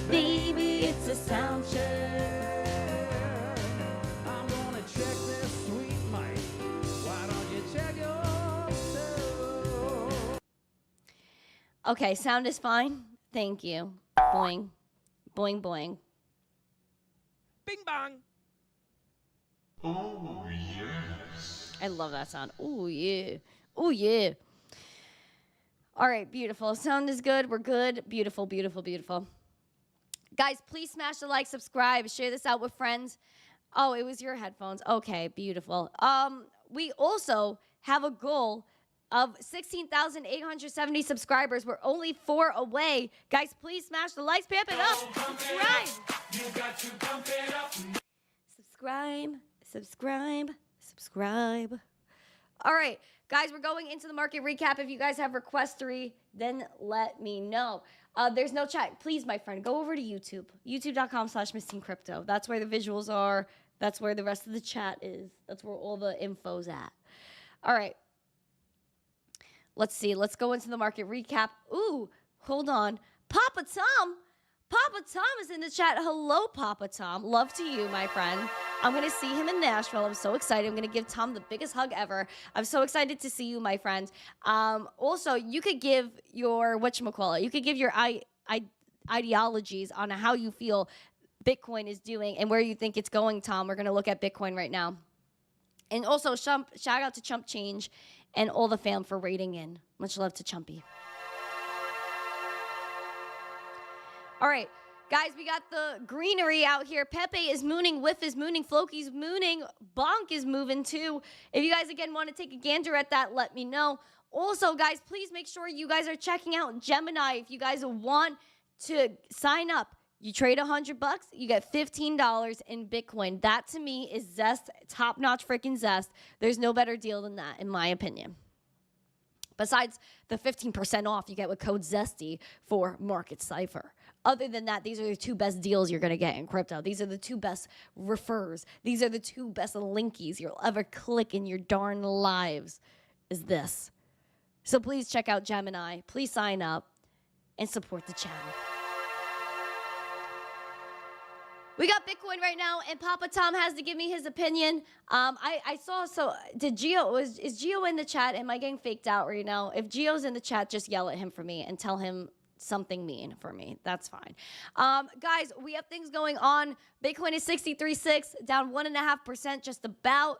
Baby, it's a sound check. I'm gonna check this sweet mic. Why don't you check yourself? Okay, sound is fine. Thank you. Boing. Boing, boing. Bing bong. Oh, yes. I love that sound. Oh, yeah. Oh, yeah. All right, beautiful. Sound is good. We're good. Beautiful, beautiful, beautiful. Guys, please smash the like, subscribe, share this out with friends. Oh, it was your headphones. Okay, beautiful. We also have a goal of 16,870 subscribers. We're only 4 away. Guys, please smash the likes, pamp it up. Subscribe. You got to pump it up. Subscribe, subscribe, subscribe. All right, guys, we're going into the market recap. If you guys have requestery, then let me know. There's no chat. Please, my friend, go over to YouTube. YouTube.com/missteencrypto. That's where the visuals are. That's where the rest of the chat is. That's where all the info's at. All right. Let's see. Let's go into the market recap. Ooh, hold on. Papa Tom. Papa Tom is in the chat. Hello, Papa Tom. Love to you, my friend. I'm going to see him in Nashville. I'm so excited. I'm going to give Tom the biggest hug ever. I'm so excited to see you, my friend. Also, you could give your, whatchamacallit, you could give your ideologies on how you feel Bitcoin is doing and where you think it's going, Tom. We're going to look at Bitcoin right now. And also, shout out to Chump Change and all the fam for rating in. Much love to Chumpy. All right, guys, we got the greenery out here. Pepe is mooning, Whiff is mooning, Floki's mooning, Bonk is moving too. If you guys, again, want to take a gander at that, let me know. Also, guys, please make sure you guys are checking out Gemini. If you guys want to sign up, you trade $100, you get $15 in Bitcoin. That, to me, is Zest, top-notch freaking Zest. There's no better deal than that, in my opinion. Besides the 15% off you get with code ZESTY for Market Cipher. Other than that, these are the 2 best deals you're going to get in crypto. These are the 2 best refers. These are the 2 best linkies you'll ever click in your darn lives, is this. So please check out Gemini. Please sign up and support the channel. We got Bitcoin right now, and Papa Tom has to give me his opinion. I saw, so did Gio, is Gio in the chat? Am I getting faked out right now? If Gio's in the chat, just yell at him for me and tell him something mean for me. That's fine. Guys, we have things going on. Bitcoin is 63.6, down 1.5%, just about.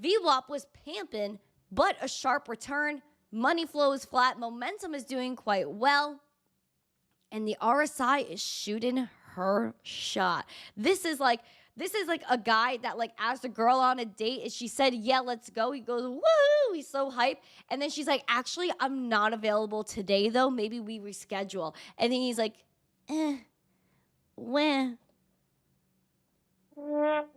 VWAP was pamping, but a sharp return. Money flow is flat. Momentum is doing quite well. And the RSI is shooting her shot. This is like a guy that like asked a girl on a date and she said, yeah, let's go. He goes, woo, he's so hyped. And then she's like, actually, I'm not available today though. Maybe we reschedule. And then he's like, when? But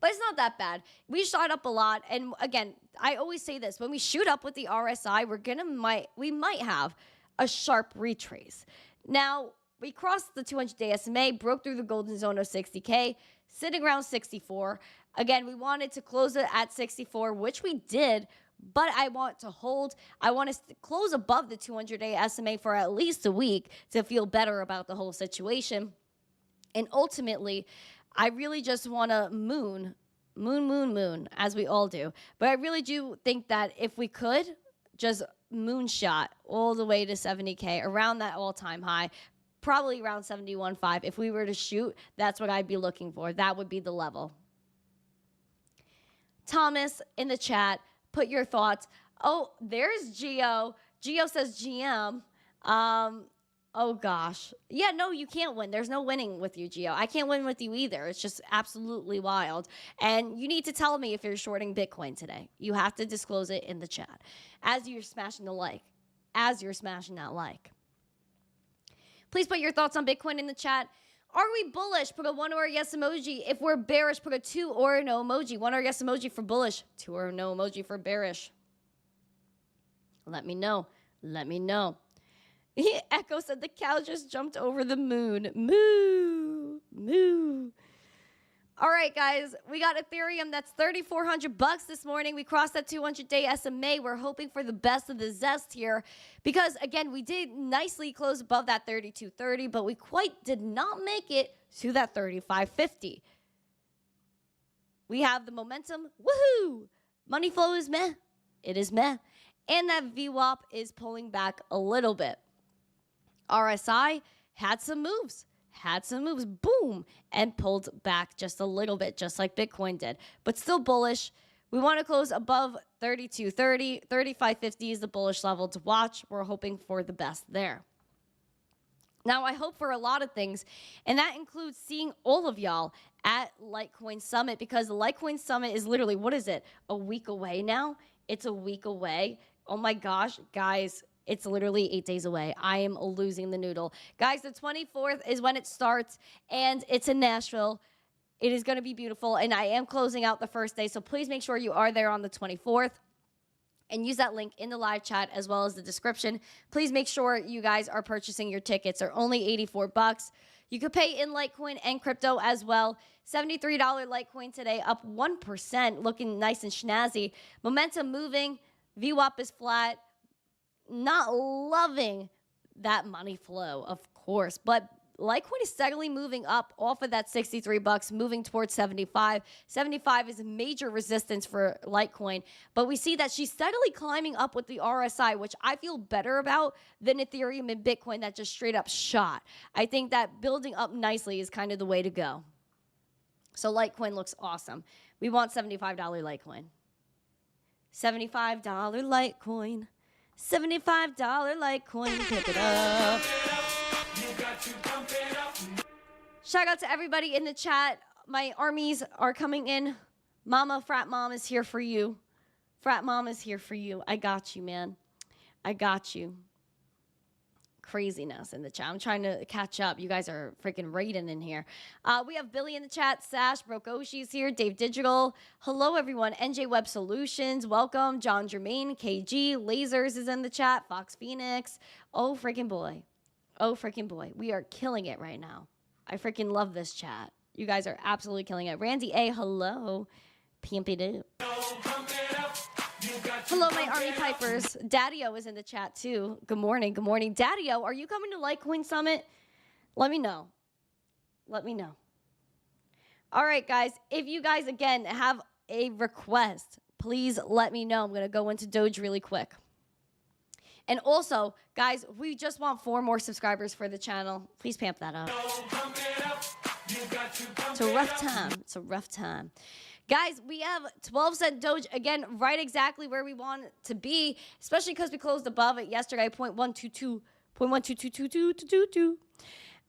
it's not that bad. We shot up a lot. And again, I always say this, when we shoot up with the RSI, we might have a sharp retrace. Now, we crossed the 200-day SMA, broke through the golden zone of 60K, sitting around 64. Again, we wanted to close it at 64, which we did, but I want to hold. I want to close above the 200-day SMA for at least a week to feel better about the whole situation. And ultimately, I really just want to moon, as we all do. But I really do think that if we could just moonshot all the way to 70K, around that all-time high, probably around 71.5. If we were to shoot, that's what I'd be looking for. That would be the level. Thomas in the chat, put your thoughts. Oh, there's Gio. Gio says GM. Oh gosh. Yeah, no, you can't win. There's no winning with you, Gio. I can't win with you either. It's just absolutely wild. And you need to tell me if you're shorting Bitcoin today. You have to disclose it in the chat as you're smashing the like. As you're smashing that like. Please put your thoughts on Bitcoin in the chat. Are we bullish? Put a 1 or a yes emoji. If we're bearish, put a 2 or a no emoji. 1 or yes emoji for bullish. 2 or no emoji for bearish. Let me know. Let me know. Echo said the cow just jumped over the moon. Moo, moo. All right, guys, we got Ethereum. That's $3,400 this morning. We crossed that 200-day SMA. We're hoping for the best of the zest here because, again, we did nicely close above that 32.30, but we quite did not make it to that 35.50. We have the momentum. Woohoo! Money flow is meh. It is meh. And that VWAP is pulling back a little bit. RSI had some moves. Boom, and pulled back just a little bit, just like Bitcoin did, but still bullish. We want to close above 32.30. 35.50 is the bullish level to watch. We're hoping for the best there. Now, I hope for a lot of things, and that includes seeing all of y'all at Litecoin Summit, because the Litecoin Summit is literally, what is it, a week away now? It's a week away. Oh my gosh, guys. It's literally 8 days away. I am losing the noodle. Guys, the 24th is when it starts, and it's in Nashville. It is going to be beautiful, and I am closing out the first day, so please make sure you are there on the 24th. And use that link in the live chat as well as the description. Please make sure you guys are purchasing your tickets. They're only $84. You could pay in Litecoin and crypto as well. $73 Litecoin today, up 1%, looking nice and snazzy. Momentum moving. VWAP is flat. Not loving that money flow, of course, but Litecoin is steadily moving up off of that $63, moving towards 75. 75 is a major resistance for Litecoin, but we see that she's steadily climbing up with the RSI, which I feel better about than Ethereum and Bitcoin that just straight up shot. I think that building up nicely is kind of the way to go. So Litecoin looks awesome. We want $75 Litecoin. $75 Litecoin. $75 Litecoin, pick it up. Shout out to everybody in the chat. My armies are coming in. Mama, frat mom is here for you. Frat mom is here for you. I got you, man. I got you. Craziness in the chat. I'm trying to catch up. You guys are freaking raiding in here. We have Billy in the chat. Sash, Broke Oshi's here. Dave Digital. Hello, everyone. NJ Web Solutions. Welcome. John Germain. KG. Lasers is in the chat. Fox Phoenix. Oh, freaking boy. Oh, freaking boy. We are killing it right now. I freaking love this chat. You guys are absolutely killing it. Randy A. Hello. Pimp it up. Hello, my Army Pipers. Daddy-O is in the chat, too. Good morning. Good morning. Daddy-O, are you coming to Litecoin Summit? Let me know. Let me know. All right, guys. If you guys, again, have a request, please let me know. I'm going to go into Doge really quick. And also, guys, we just want 4 more subscribers for the channel. Please pamp that up. It's a rough time. It's a rough time. Guys, we have 12-cent Doge, again, right exactly where we want it to be, especially because we closed above it yesterday, 0.122.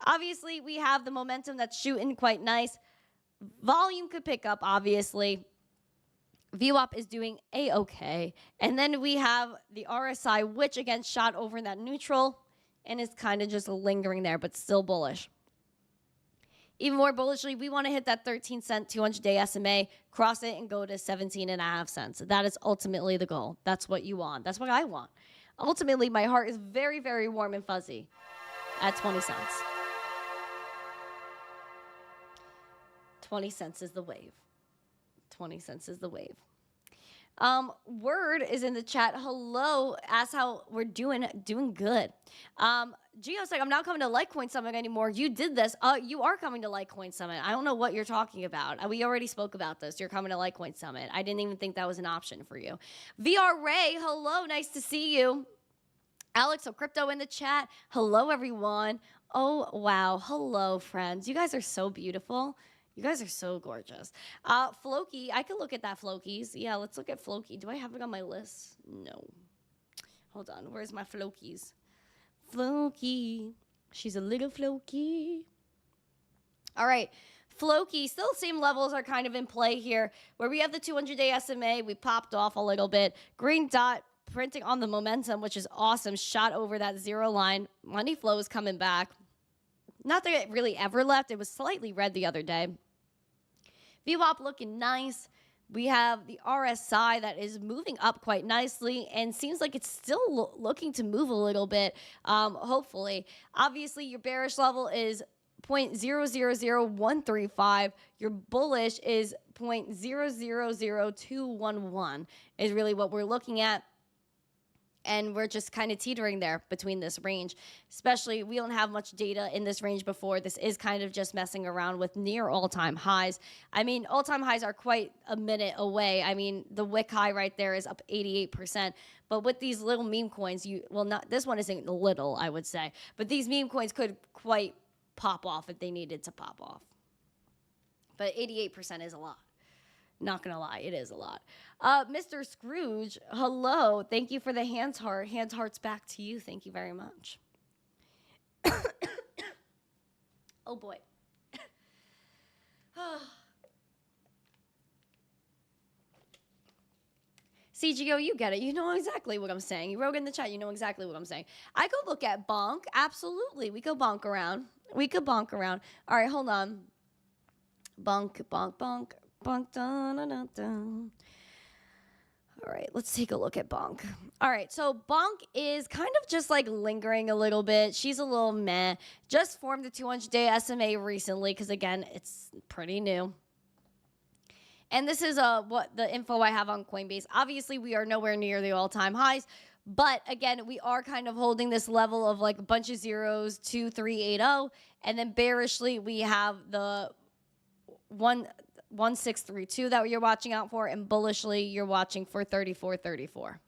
Obviously, we have the momentum that's shooting quite nice. Volume could pick up, obviously. VWAP is doing A-okay. And then we have the RSI, which, again, shot over that neutral and is kind of just lingering there, but still bullish. Even more bullishly, we want to hit that 13-cent 200-day SMA, cross it, and go to 17.5 cents. That is ultimately the goal. That's what you want. That's what I want. Ultimately, my heart is very, very warm and fuzzy at 20 cents. 20 cents is the wave. 20 cents is the wave. Word is in the chat. Hello. Ask how we're doing. Doing good. Gio's like, I'm not coming to Litecoin Summit anymore. You did this. You are coming to Litecoin Summit. I don't know what you're talking about. We already spoke about this. You're coming to Litecoin Summit. I didn't even think that was an option for you. VR Ray, hello. Nice to see you. Alex of Crypto in the chat. Hello, everyone. Oh, wow. Hello, friends. You guys are so beautiful. You guys are so gorgeous. Floki, I could look at that Flokies. Yeah, let's look at Floki. Do I have it on my list? No. Hold on. Where's my Flokies? Floki. She's a little Floki. All right. Floki, still same levels are kind of in play here. Where we have the 200-day SMA, we popped off a little bit. Green dot printing on the momentum, which is awesome. Shot over that 0 line. Money flow is coming back. Not that it really ever left. It was slightly red the other day. VWAP looking nice. We have the RSI that is moving up quite nicely and seems like it's still looking to move a little bit, hopefully. Obviously, your bearish level is 0.000135. Your bullish is 0.000211 is really what we're looking at. And we're just kind of teetering there between this range. Especially, we don't have much data in this range before. This is kind of just messing around with near all-time highs. I mean, all-time highs are quite a minute away. I mean, the wick high right there is up 88%. But with these little meme coins, this one isn't little, I would say. But these meme coins could quite pop off if they needed to pop off. But 88% is a lot. Not gonna lie, it is a lot. Mr. Scrooge, hello. Thank you for the hands heart. Hands hearts back to you. Thank you very much. Oh boy. CGO, you get it. You know exactly what I'm saying. You wrote in the chat. You know exactly what I'm saying. I could look at bonk. Absolutely. We could bonk around. All right, hold on. Bonk, bonk, bonk. Bonk, dun, dun, dun, dun. All right, let's take a look at Bonk. All right, so Bonk is kind of just like lingering a little bit. She's a little meh. Just formed a 200-day SMA recently because, again, it's pretty new. And this is what the info I have on Coinbase. Obviously, we are nowhere near the all-time highs. But, again, we are kind of holding this level of like a bunch of zeros, 2380. And then bearishly, we have the 1632 that you're watching out for, and bullishly you're watching for 3434.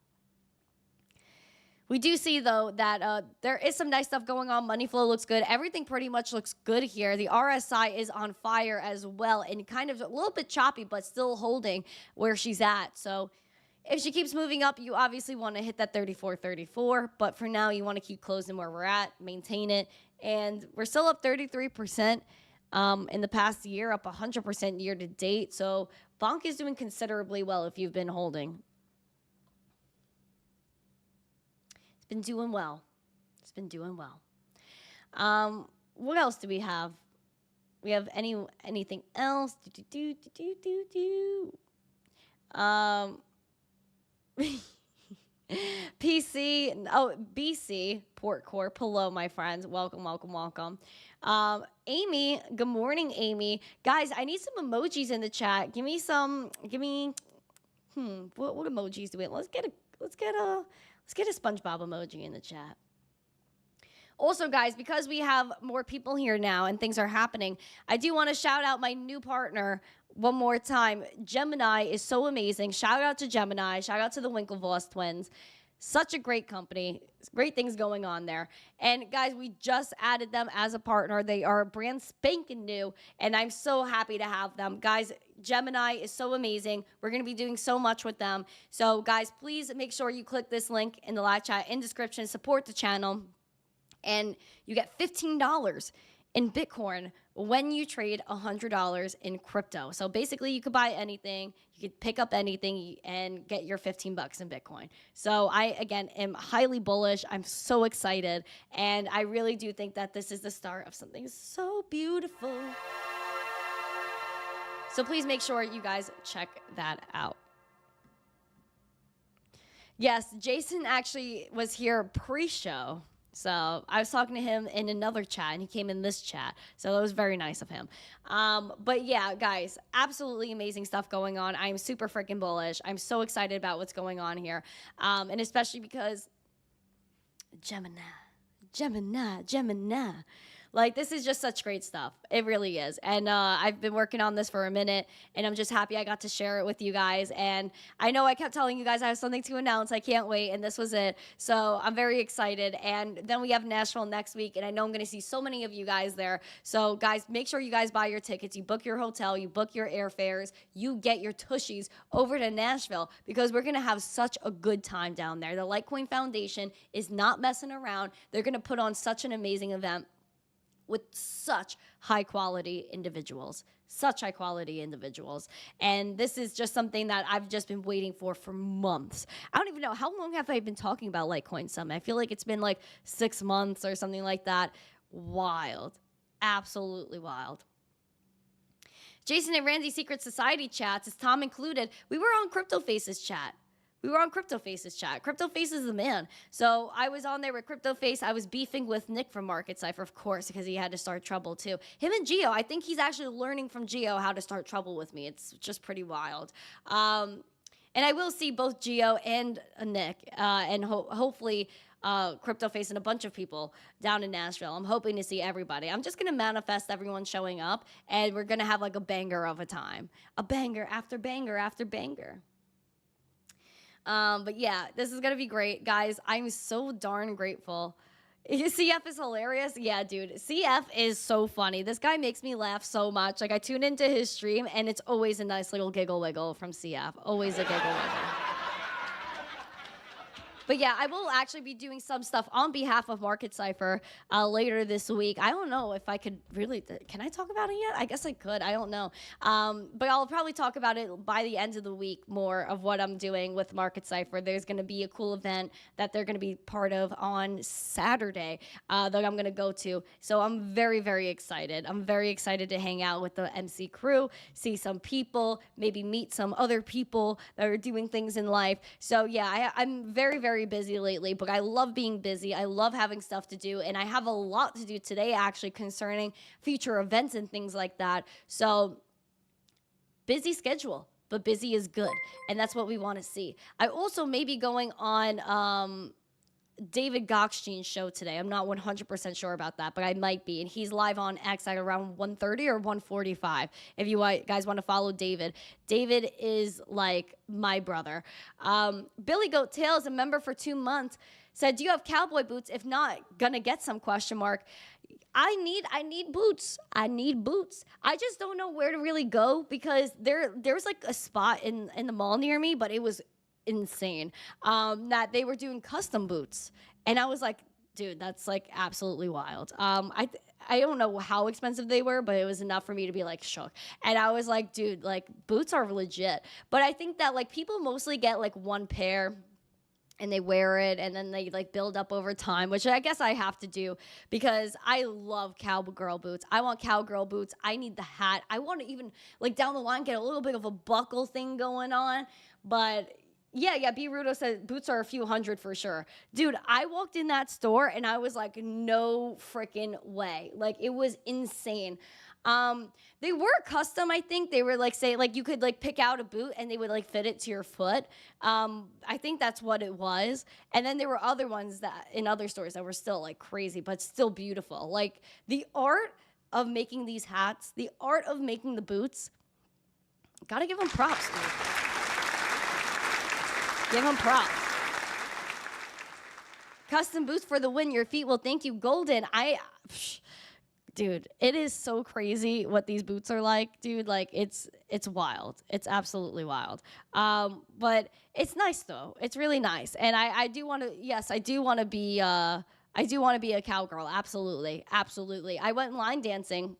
We do see, though, that there is some nice stuff going on. Money flow looks good. Everything pretty much looks good here. The RSI is on fire as well, and kind of a little bit choppy, but still holding where she's at. So if she keeps moving up, you obviously want to hit that 3434, but for now, you want to keep closing where we're at, maintain it, and we're still up 33%. In the past year, up 100% year to date. So Bonk is doing considerably well if you've been holding. It's been doing well. What else do we have? We have anything else? BC, Port Corp. Hello, my friends. Welcome. Amy, good morning, Amy. Guys, I need some emojis in the chat. What emojis do we have? Let's get a SpongeBob emoji in the chat. Also, guys, because we have more people here now and things are happening, I do want to shout out my new partner one more time. Gemini is so amazing. Shout out to Gemini. Shout out to the Winklevoss twins. Such a great company. Great things going on there. And guys, we just added them as a partner. They are brand spanking new, and I'm so happy to have them. Guys, Gemini is so amazing. We're going to be doing so much with them. So guys, please make sure you click this link in the live chat in description. Support the channel. And you get $15 in Bitcoin when you trade $100 in crypto. So basically, you could buy anything, you could pick up anything, and get your $15 in Bitcoin. So I, again, am highly bullish. I'm so excited, and I really do think that this is the start of something so beautiful. So please make sure you guys check that out. Yes, Jason actually was here pre-show. So I was talking to him in another chat, and he came in this chat. So that was very nice of him. But yeah, guys, absolutely amazing stuff going on. I'm super freaking bullish. I'm so excited about what's going on here. And especially because Gemini. Like, this is just such great stuff. It really is. And I've been working on this for a minute, and I'm just happy I got to share it with you guys. And I know I kept telling you guys I have something to announce. I can't wait, and this was it. So I'm very excited. And then we have Nashville next week, and I know I'm going to see so many of you guys there. So, guys, make sure you guys buy your tickets. You book your hotel. You book your airfares. You get your tushies over to Nashville, because we're going to have such a good time down there. The Litecoin Foundation is not messing around. They're going to put on such an amazing event with such high quality individuals. And this is just something that I've just been waiting for months. I don't even know, how long have I been talking about Litecoin Summit? I feel like it's been like 6 months or something like that. Wild. Absolutely wild. Jason and Randy Secret Society chats, is Tom included? We were on Crypto Faces chat. Crypto Face is the man. So I was on there with Crypto Face. I was beefing with Nick from Market Cipher, of course, because he had to start trouble too. Him and Gio, I think he's actually learning from Gio how to start trouble with me. It's just pretty wild. And I will see both Gio and Nick, and hopefully Crypto Face and a bunch of people down in Nashville. I'm hoping to see everybody. I'm just going to manifest everyone showing up, and we're going to have like a banger of a time. A banger after banger after banger. But yeah, this is going to be great. Guys, I'm so darn grateful. CF is hilarious. Yeah, dude. CF is so funny. This guy makes me laugh so much. Like, I tune into his stream, and it's always a nice little giggle wiggle from CF. Always a giggle wiggle. But yeah, I will actually be doing some stuff on behalf of Market Cipher later this week. I don't know if I could really, can I talk about it yet? I guess I could, I don't know. But I'll probably talk about it by the end of the week, more of what I'm doing with Market Cipher. There's gonna be a cool event that they're gonna be part of on Saturday that I'm gonna go to. So I'm very, very excited. I'm very excited to hang out with the MC crew, see some people, maybe meet some other people that are doing things in life. So yeah, I'm very, very busy lately, but I love being busy. I love having stuff to do, and I have a lot to do today actually concerning future events and things like that. So busy schedule, but busy is good, and that's what we want to see. I also may be going on David Gokhshtyn's show today. I'm not 100% sure about that, but I might be. And he's live on X at around 1:30 or 1:45. If you guys want to follow David. David is like my brother. Billy Goat Tails, a member for 2 months, said, "Do you have cowboy boots? If not, gonna get some, question mark. I need boots. I need boots. I just don't know where to really go, because there's like a spot in the mall near me, but it was insane, that they were doing custom boots, and I was like, dude, that's like absolutely wild. I don't know how expensive they were, but it was enough for me to be like shook. And I was like, dude, like boots are legit. But I think that like people mostly get like one pair and they wear it, and then they like build up over time, which I guess I have to do because I love cowgirl boots. I want cowgirl boots. I need the hat. I want to even like down the line get a little bit of a buckle thing going on, but yeah, B. Rudo said boots are a few hundred for sure. Dude, I walked in that store and I was like, no freaking way. Like, it was insane. They were custom, I think. They were like, say, like you could like pick out a boot and they would like fit it to your foot. I think that's what it was. And then there were other ones that in other stores that were still like crazy, but still beautiful. Like the art of making these hats, the art of making the boots, gotta give them props, dude. Give them props. Custom boots for the win. Your feet will thank you. Golden. Dude, it is so crazy what these boots are like, dude. Like, it's wild. It's absolutely wild. But it's nice though. It's really nice. And I do want to. Yes, I do want to be. I do want to be a cowgirl. Absolutely, absolutely. I went line dancing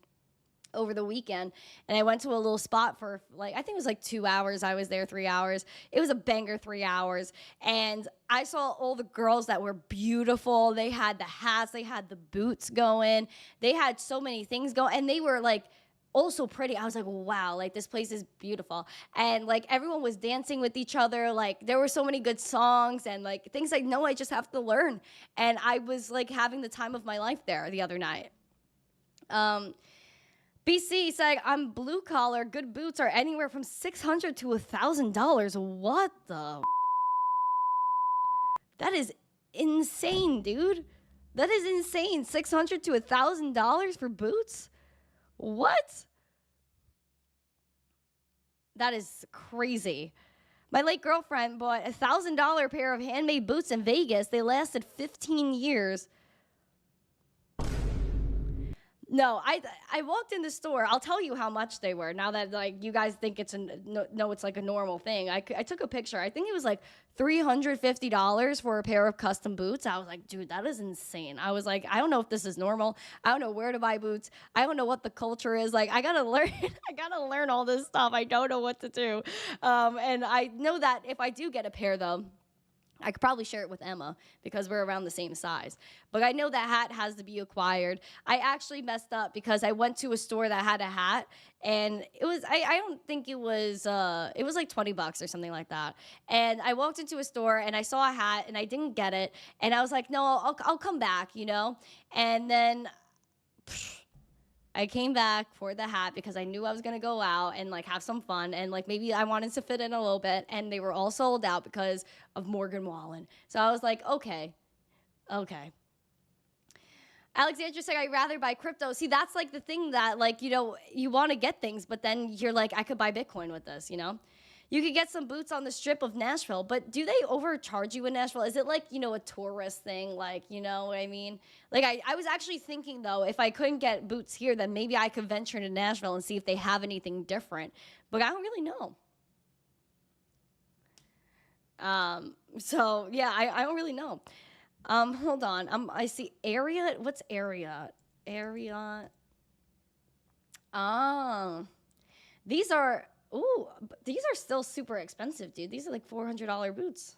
over the weekend, and I went to a little spot for like, I think it was like 2 hours. I was there 3 hours. It was a banger 3 hours. And I saw all the girls that were beautiful. They had the hats, they had the boots going. They had so many things going, and they were like also pretty. I was like, wow, like this place is beautiful. And like everyone was dancing with each other. Like there were so many good songs and like things like, no, I just have to learn. And I was like having the time of my life there the other night. BC saying, I'm blue collar. Good boots are anywhere from $600 to $1,000. What the? That is insane, dude. That is insane. $600 to $1,000 for boots? What? That is crazy. My late girlfriend bought a $1,000 pair of handmade boots in Vegas. They lasted 15 years. No, I walked in the store. I'll tell you how much they were. Now that like you guys think it's it's like a normal thing. I took a picture. I think it was like $350 for a pair of custom boots. I was like, dude, that is insane. I was like, I don't know if this is normal. I don't know where to buy boots. I don't know what the culture is. Like, I gotta learn. I gotta learn all this stuff. I don't know what to do. And I know that if I do get a pair though, I could probably share it with Emma because we're around the same size. But I know that hat has to be acquired. I actually messed up because I went to a store that had a hat, and it was, I don't think it was like $20 or something like that. And I walked into a store and I saw a hat and I didn't get it. And I was like, no, I'll come back, you know? And then I came back for the hat because I knew I was gonna go out and like have some fun, and like maybe I wanted to fit in a little bit, and they were all sold out because of Morgan Wallen. So I was like, okay. Alexandra said, I'd rather buy crypto. See, that's like the thing that, like, you know, you want to get things, but then you're like, I could buy Bitcoin with this, you know? You could get some boots on the strip of Nashville, but do they overcharge you in Nashville? Is it like, you know, a tourist thing? Like, you know what I mean? Like, I was actually thinking, though, if I couldn't get boots here, then maybe I could venture into Nashville and see if they have anything different. But I don't really know. So, yeah, I don't really know. Hold on. I see area. What's area? Area. These are... Ooh, these are still super expensive, dude. These are like $400 boots.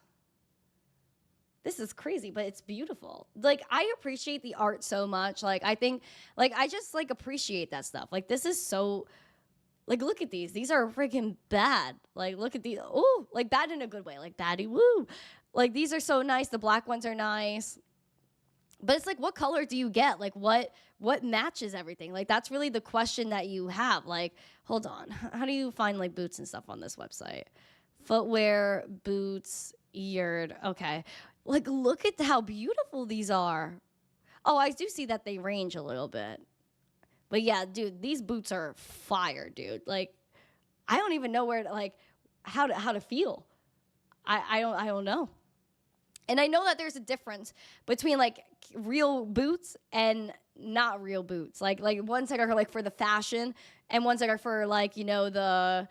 This is crazy, but it's beautiful. Like, I appreciate the art so much. Like, I think, like, I just, like, appreciate that stuff. Like, this is so, like, look at these. These are freaking bad. Like, look at these. Ooh, like, bad in a good way. Like, baddie, woo. Like, these are so nice. The black ones are nice. But it's like, what color do you get? Like, what matches everything? Like, that's really the question that you have. Like, hold on. How do you find, like, boots and stuff on this website? Footwear, boots, eared. Okay. Like, look at how beautiful these are. Oh, I do see that they range a little bit. But, yeah, dude, these boots are fire, dude. Like, I don't even know where to, like, how to feel. I don't know. And I know that there's a difference between, like, real boots and not real boots. Like ones that are, like, for the fashion, and ones that are for, like, you know, the,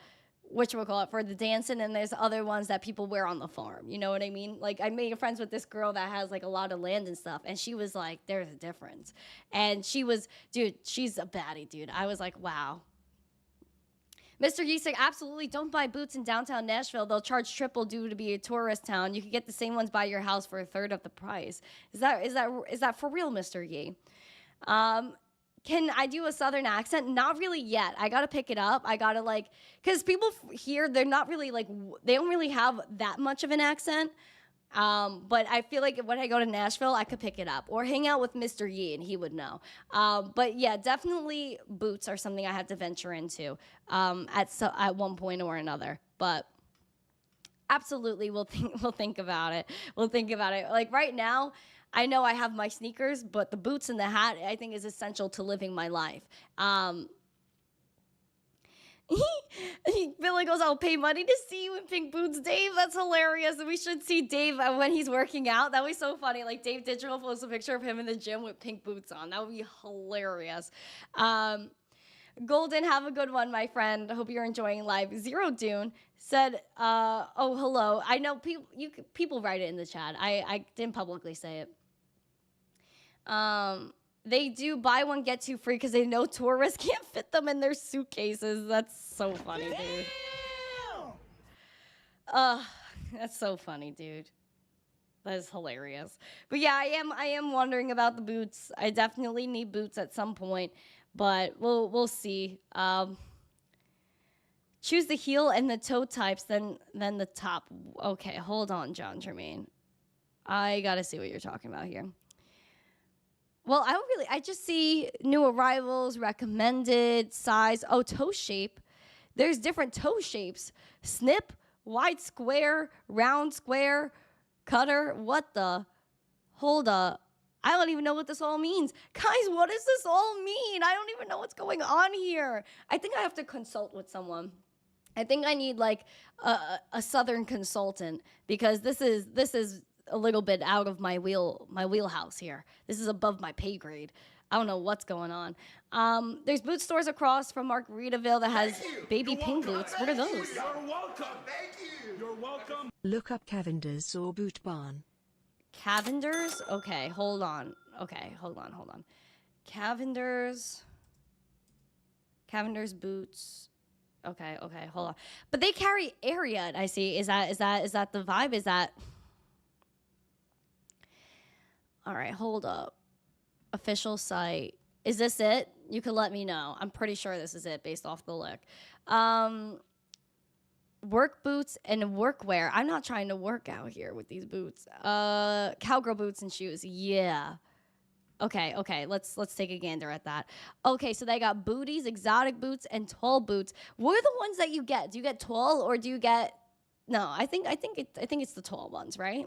whatchamacallit, for the dancing, and there's other ones that people wear on the farm. You know what I mean? Like, I made friends with this girl that has, like, a lot of land and stuff, and she was like, there's a difference. And she was, dude, she's a baddie, dude. I was like, wow. Mr. Yisek, absolutely don't buy boots in downtown Nashville. They'll charge triple due to be a tourist town. You could get the same ones by your house for a third of the price. Is that for real, Mr. Yee? Can I do a Southern accent? Not really yet. I gotta pick it up. I gotta, like, because people here, they're not really, like, they don't really have that much of an accent. But I feel like when I go to Nashville, I could pick it up or hang out with Mr. Yee and he would know. But yeah, definitely boots are something I have to venture into at one point or another. But absolutely, we'll think about it. We'll think about it. Like right now, I know I have my sneakers, but the boots and the hat I think is essential to living my life. Billy goes, I'll pay money to see you in pink boots, Dave. That's hilarious. We should see Dave when he's working out. That would be so funny. Like, Dave Digital posts a picture of him in the gym with pink boots on. That would be hilarious. Golden, have a good one, my friend. I hope you're enjoying live. Zero Dune said, oh, hello. I know people write it in the chat. I didn't publicly say it. They do buy one, get two free because they know tourists can't fit them in their suitcases. That's so funny, dude. That's so funny, dude. That is hilarious. But yeah, I am wondering about the boots. I definitely need boots at some point, but we'll see. Choose the heel and the toe types, then the top. Okay, hold on, John Jermaine. I gotta see what you're talking about here. Well, I just see new arrivals, recommended, size. Oh, toe shape. There's different toe shapes. Snip, wide square, round square, cutter. What the? Hold up. I don't even know what this all means. Guys, what does this all mean? I don't even know what's going on here. I think I have to consult with someone. I think I need like a Southern consultant because this is a little bit out of my wheelhouse here. This is above my pay grade. I don't know what's going on. There's boot stores across from Margaritaville that has baby pink boots. What are those? You're welcome. Thank you. You're welcome. Look up Cavender's or Boot Barn. Cavender's? Okay, hold on. Okay, hold on. Cavender's boots. Okay, hold on. But they carry Ariat, I see. Is that the vibe? Is that All right, hold up. Official site. Is this it? You can let me know. I'm pretty sure this is it based off the look. Work boots and workwear. I'm not trying to work out here with these boots. Cowgirl boots and shoes. Yeah. Okay. Let's take a gander at that. Okay, so they got booties, exotic boots, and tall boots. What are the ones that you get? Do you get tall or do you get? No, I think it's the tall ones, right?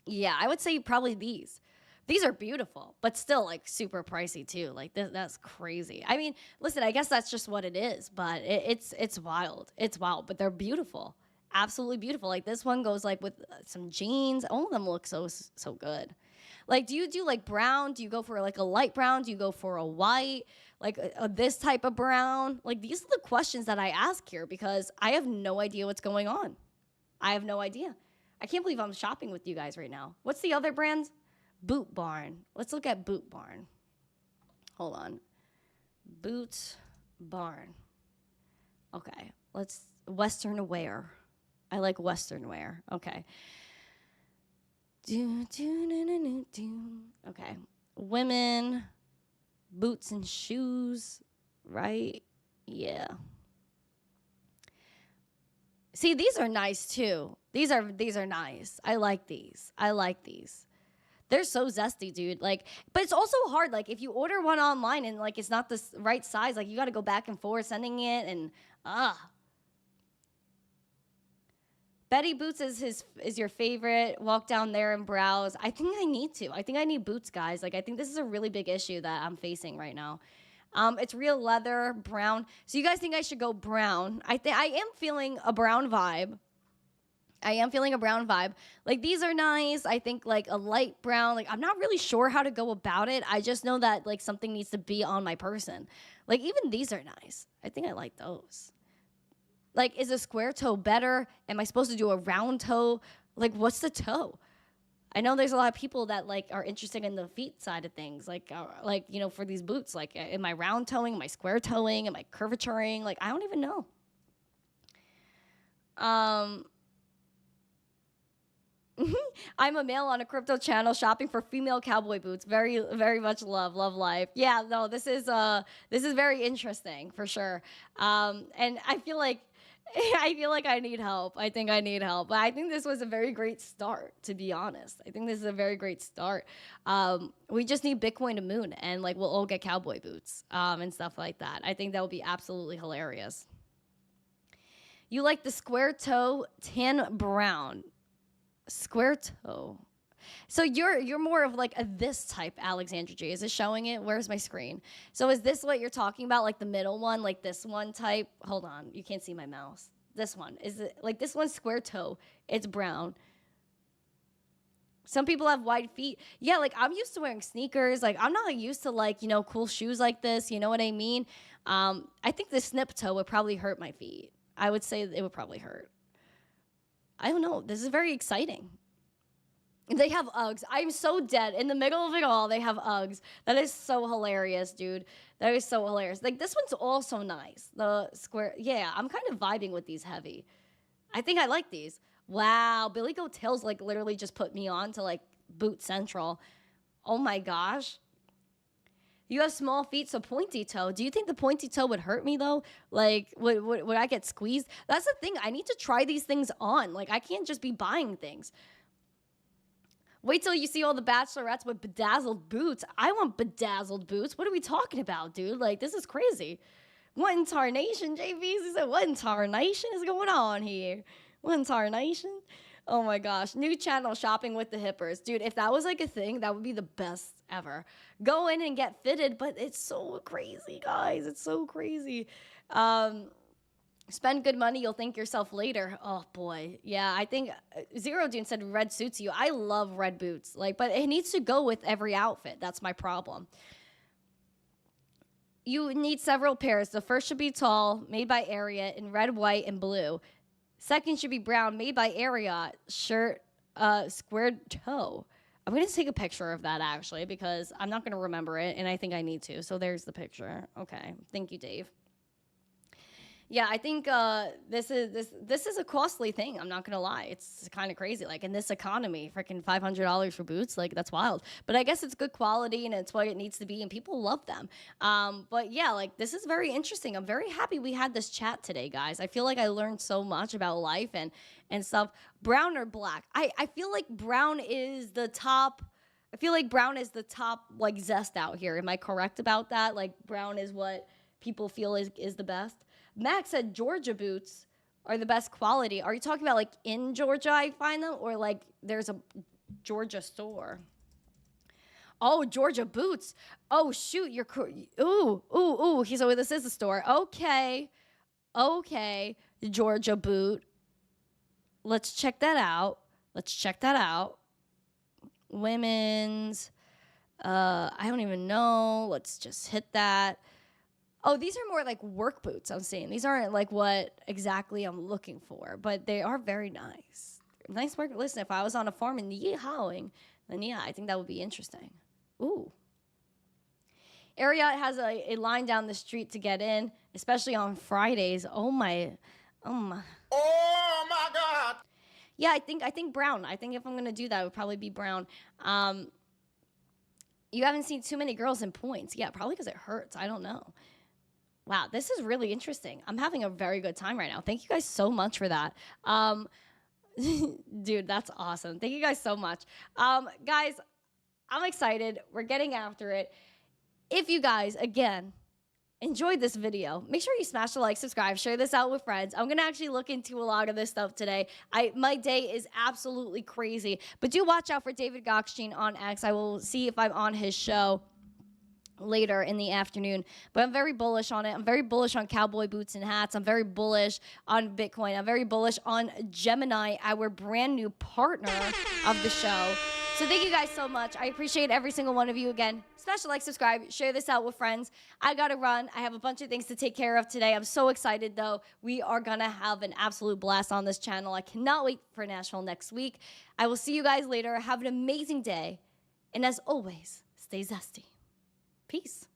Yeah, I would say probably these. These are beautiful, but still like super pricey too. Like that's crazy. I mean, listen, I guess that's just what it is, but it's wild. It's wild, but they're beautiful. Absolutely beautiful. Like this one goes like with some jeans. All of them look so good. Like, do you do like brown? Do you go for like a light brown? Do you go for a white? Like this type of brown? Like these are the questions that I ask here because I have no idea what's going on. I have no idea. I can't believe I'm shopping with you guys right now. What's the other brands? Boot Barn. Let's look at Boot Barn. Hold on. Boot Barn. Okay. Western wear. I like Western wear. Okay. Okay. Women, boots and shoes, right? Yeah. See, these are nice too. These are nice. I like these. They're so zesty, dude. Like, but it's also hard. Like, if you order one online and like it's not the right size, like you got to go back and forth sending it, and Betty Boots is your favorite. Walk down there and browse. I think I need to. I think I need boots, guys. Like, I think this is a really big issue that I'm facing right now. It's real leather, brown. So you guys think I should go brown? I am feeling a brown vibe. Like, these are nice. I think like a light brown. Like, I'm not really sure how to go about it. I just know that like something needs to be on my person. Like, even these are nice. I think I like those. Like, is a square toe better? Am I supposed to do a round toe? Like, what's the toe? I know there's a lot of people that like are interested in the feet side of things. Like you know, for these boots, like, am I round toeing? Am I square toeing? Am I curvaturing? Like, I don't even know. I'm a male on a crypto channel shopping for female cowboy boots. Very, very much love life. Yeah, no, this is very interesting for sure. And I feel like I need help. I think I need help. But I think this was a very great start, to be honest. I think this is a very great start. We just need Bitcoin to moon, and like we'll all get cowboy boots and stuff like that. I think that would be absolutely hilarious. You like the square toe tan brown. Square toe. So you're more of like a this type, Alexandra G. Is it showing it? Where's my screen? So is this what you're talking about? Like the middle one, like this one type? Hold on. You can't see my mouse. This one. Is it like this one's square toe? It's brown. Some people have wide feet. Yeah, like I'm used to wearing sneakers. Like I'm not used to like, you know, cool shoes like this. You know what I mean? I think the snip toe would probably hurt my feet. I would say it would probably hurt. I don't know. This is very exciting. They have Uggs. I'm so dead. In the middle of it all, they have Uggs. That is so hilarious, dude. That is so hilarious. Like, this one's also nice. The square. Yeah, I'm kind of vibing with these heavy. I think I like these. Wow. Billy Goat Tails, like, literally just put me on to, like, Boot Central. Oh, my gosh. You have small feet, so pointy toe. Do you think the pointy toe would hurt me, though? Like, would I get squeezed? That's the thing. I need to try these things on. Like, I can't just be buying things. Wait till you see all the bachelorettes with bedazzled boots. I want bedazzled boots. What are we talking about, dude? Like, this is crazy. What in tarnation, JVs? He said, what in tarnation is going on here? What in tarnation? Oh, my gosh. New channel, shopping with the hippers. Dude, if that was, like, a thing, that would be the best ever. Go in and get fitted, but it's so crazy, guys. It's so crazy. Spend good money, you'll thank yourself later. Oh, boy. Yeah, I think Zero Dune said red suits you. I love red boots. Like, but it needs to go with every outfit. That's my problem. You need several pairs. The first should be tall, made by Ariat, in red, white, and blue. Second should be brown, made by Ariat, shirt, squared toe. I'm going to take a picture of that, actually, because I'm not going to remember it, and I think I need to. So there's the picture. Okay. Thank you, Dave. Yeah, I think this is a costly thing. I'm not gonna lie, it's kind of crazy. Like in this economy, freaking $500 for boots, like that's wild. But I guess it's good quality and it's what it needs to be, and people love them. But yeah, like this is very interesting. I'm very happy we had this chat today, guys. I feel like I learned so much about life and stuff. Brown or black? I feel like brown is the top. I feel like brown is the top like zest out here. Am I correct about that? Like brown is what people feel is the best. Max said Georgia boots are the best quality. Are you talking about like in Georgia I find them, or like there's a Georgia store? Oh, Georgia boots. Oh shoot, you're ooh. So this is a store. Okay, Georgia boot. Let's check that out. Women's. I don't even know. Let's just hit that. Oh, these are more like work boots I'm seeing. These aren't like what exactly I'm looking for, but they are very nice. Nice work. Listen, if I was on a farm and yeehawing, then yeah, I think that would be interesting. Ooh. Area has a line down the street to get in, especially on Fridays. Oh my God. Yeah, I think brown. I think if I'm gonna do that, it would probably be brown. You haven't seen too many girls in points. Yeah, probably because it hurts. I don't know. Wow, this is really interesting. I'm having a very good time right now. Thank you guys so much for that. Dude, that's awesome. Thank you guys so much. Guys, I'm excited. We're getting after it. If you guys, again, enjoyed this video, make sure you smash the like, subscribe, share this out with friends. I'm going to actually look into a lot of this stuff today. My day is absolutely crazy. But do watch out for David Gokhshtein on X. I will see if I'm on his show later in the afternoon, but I'm very bullish on it. I'm very bullish on cowboy boots and hats. I'm very bullish on Bitcoin. I'm very bullish on Gemini, our brand new partner of the show. So thank you guys so much. I appreciate every single one of you. Again, smash like, subscribe, share this out with friends. I gotta run. I have a bunch of things to take care of today. I'm so excited though. We are gonna have an absolute blast on this channel. I cannot wait for Nashville next week. I will see you guys later. Have an amazing day. And as always, stay zesty. Peace.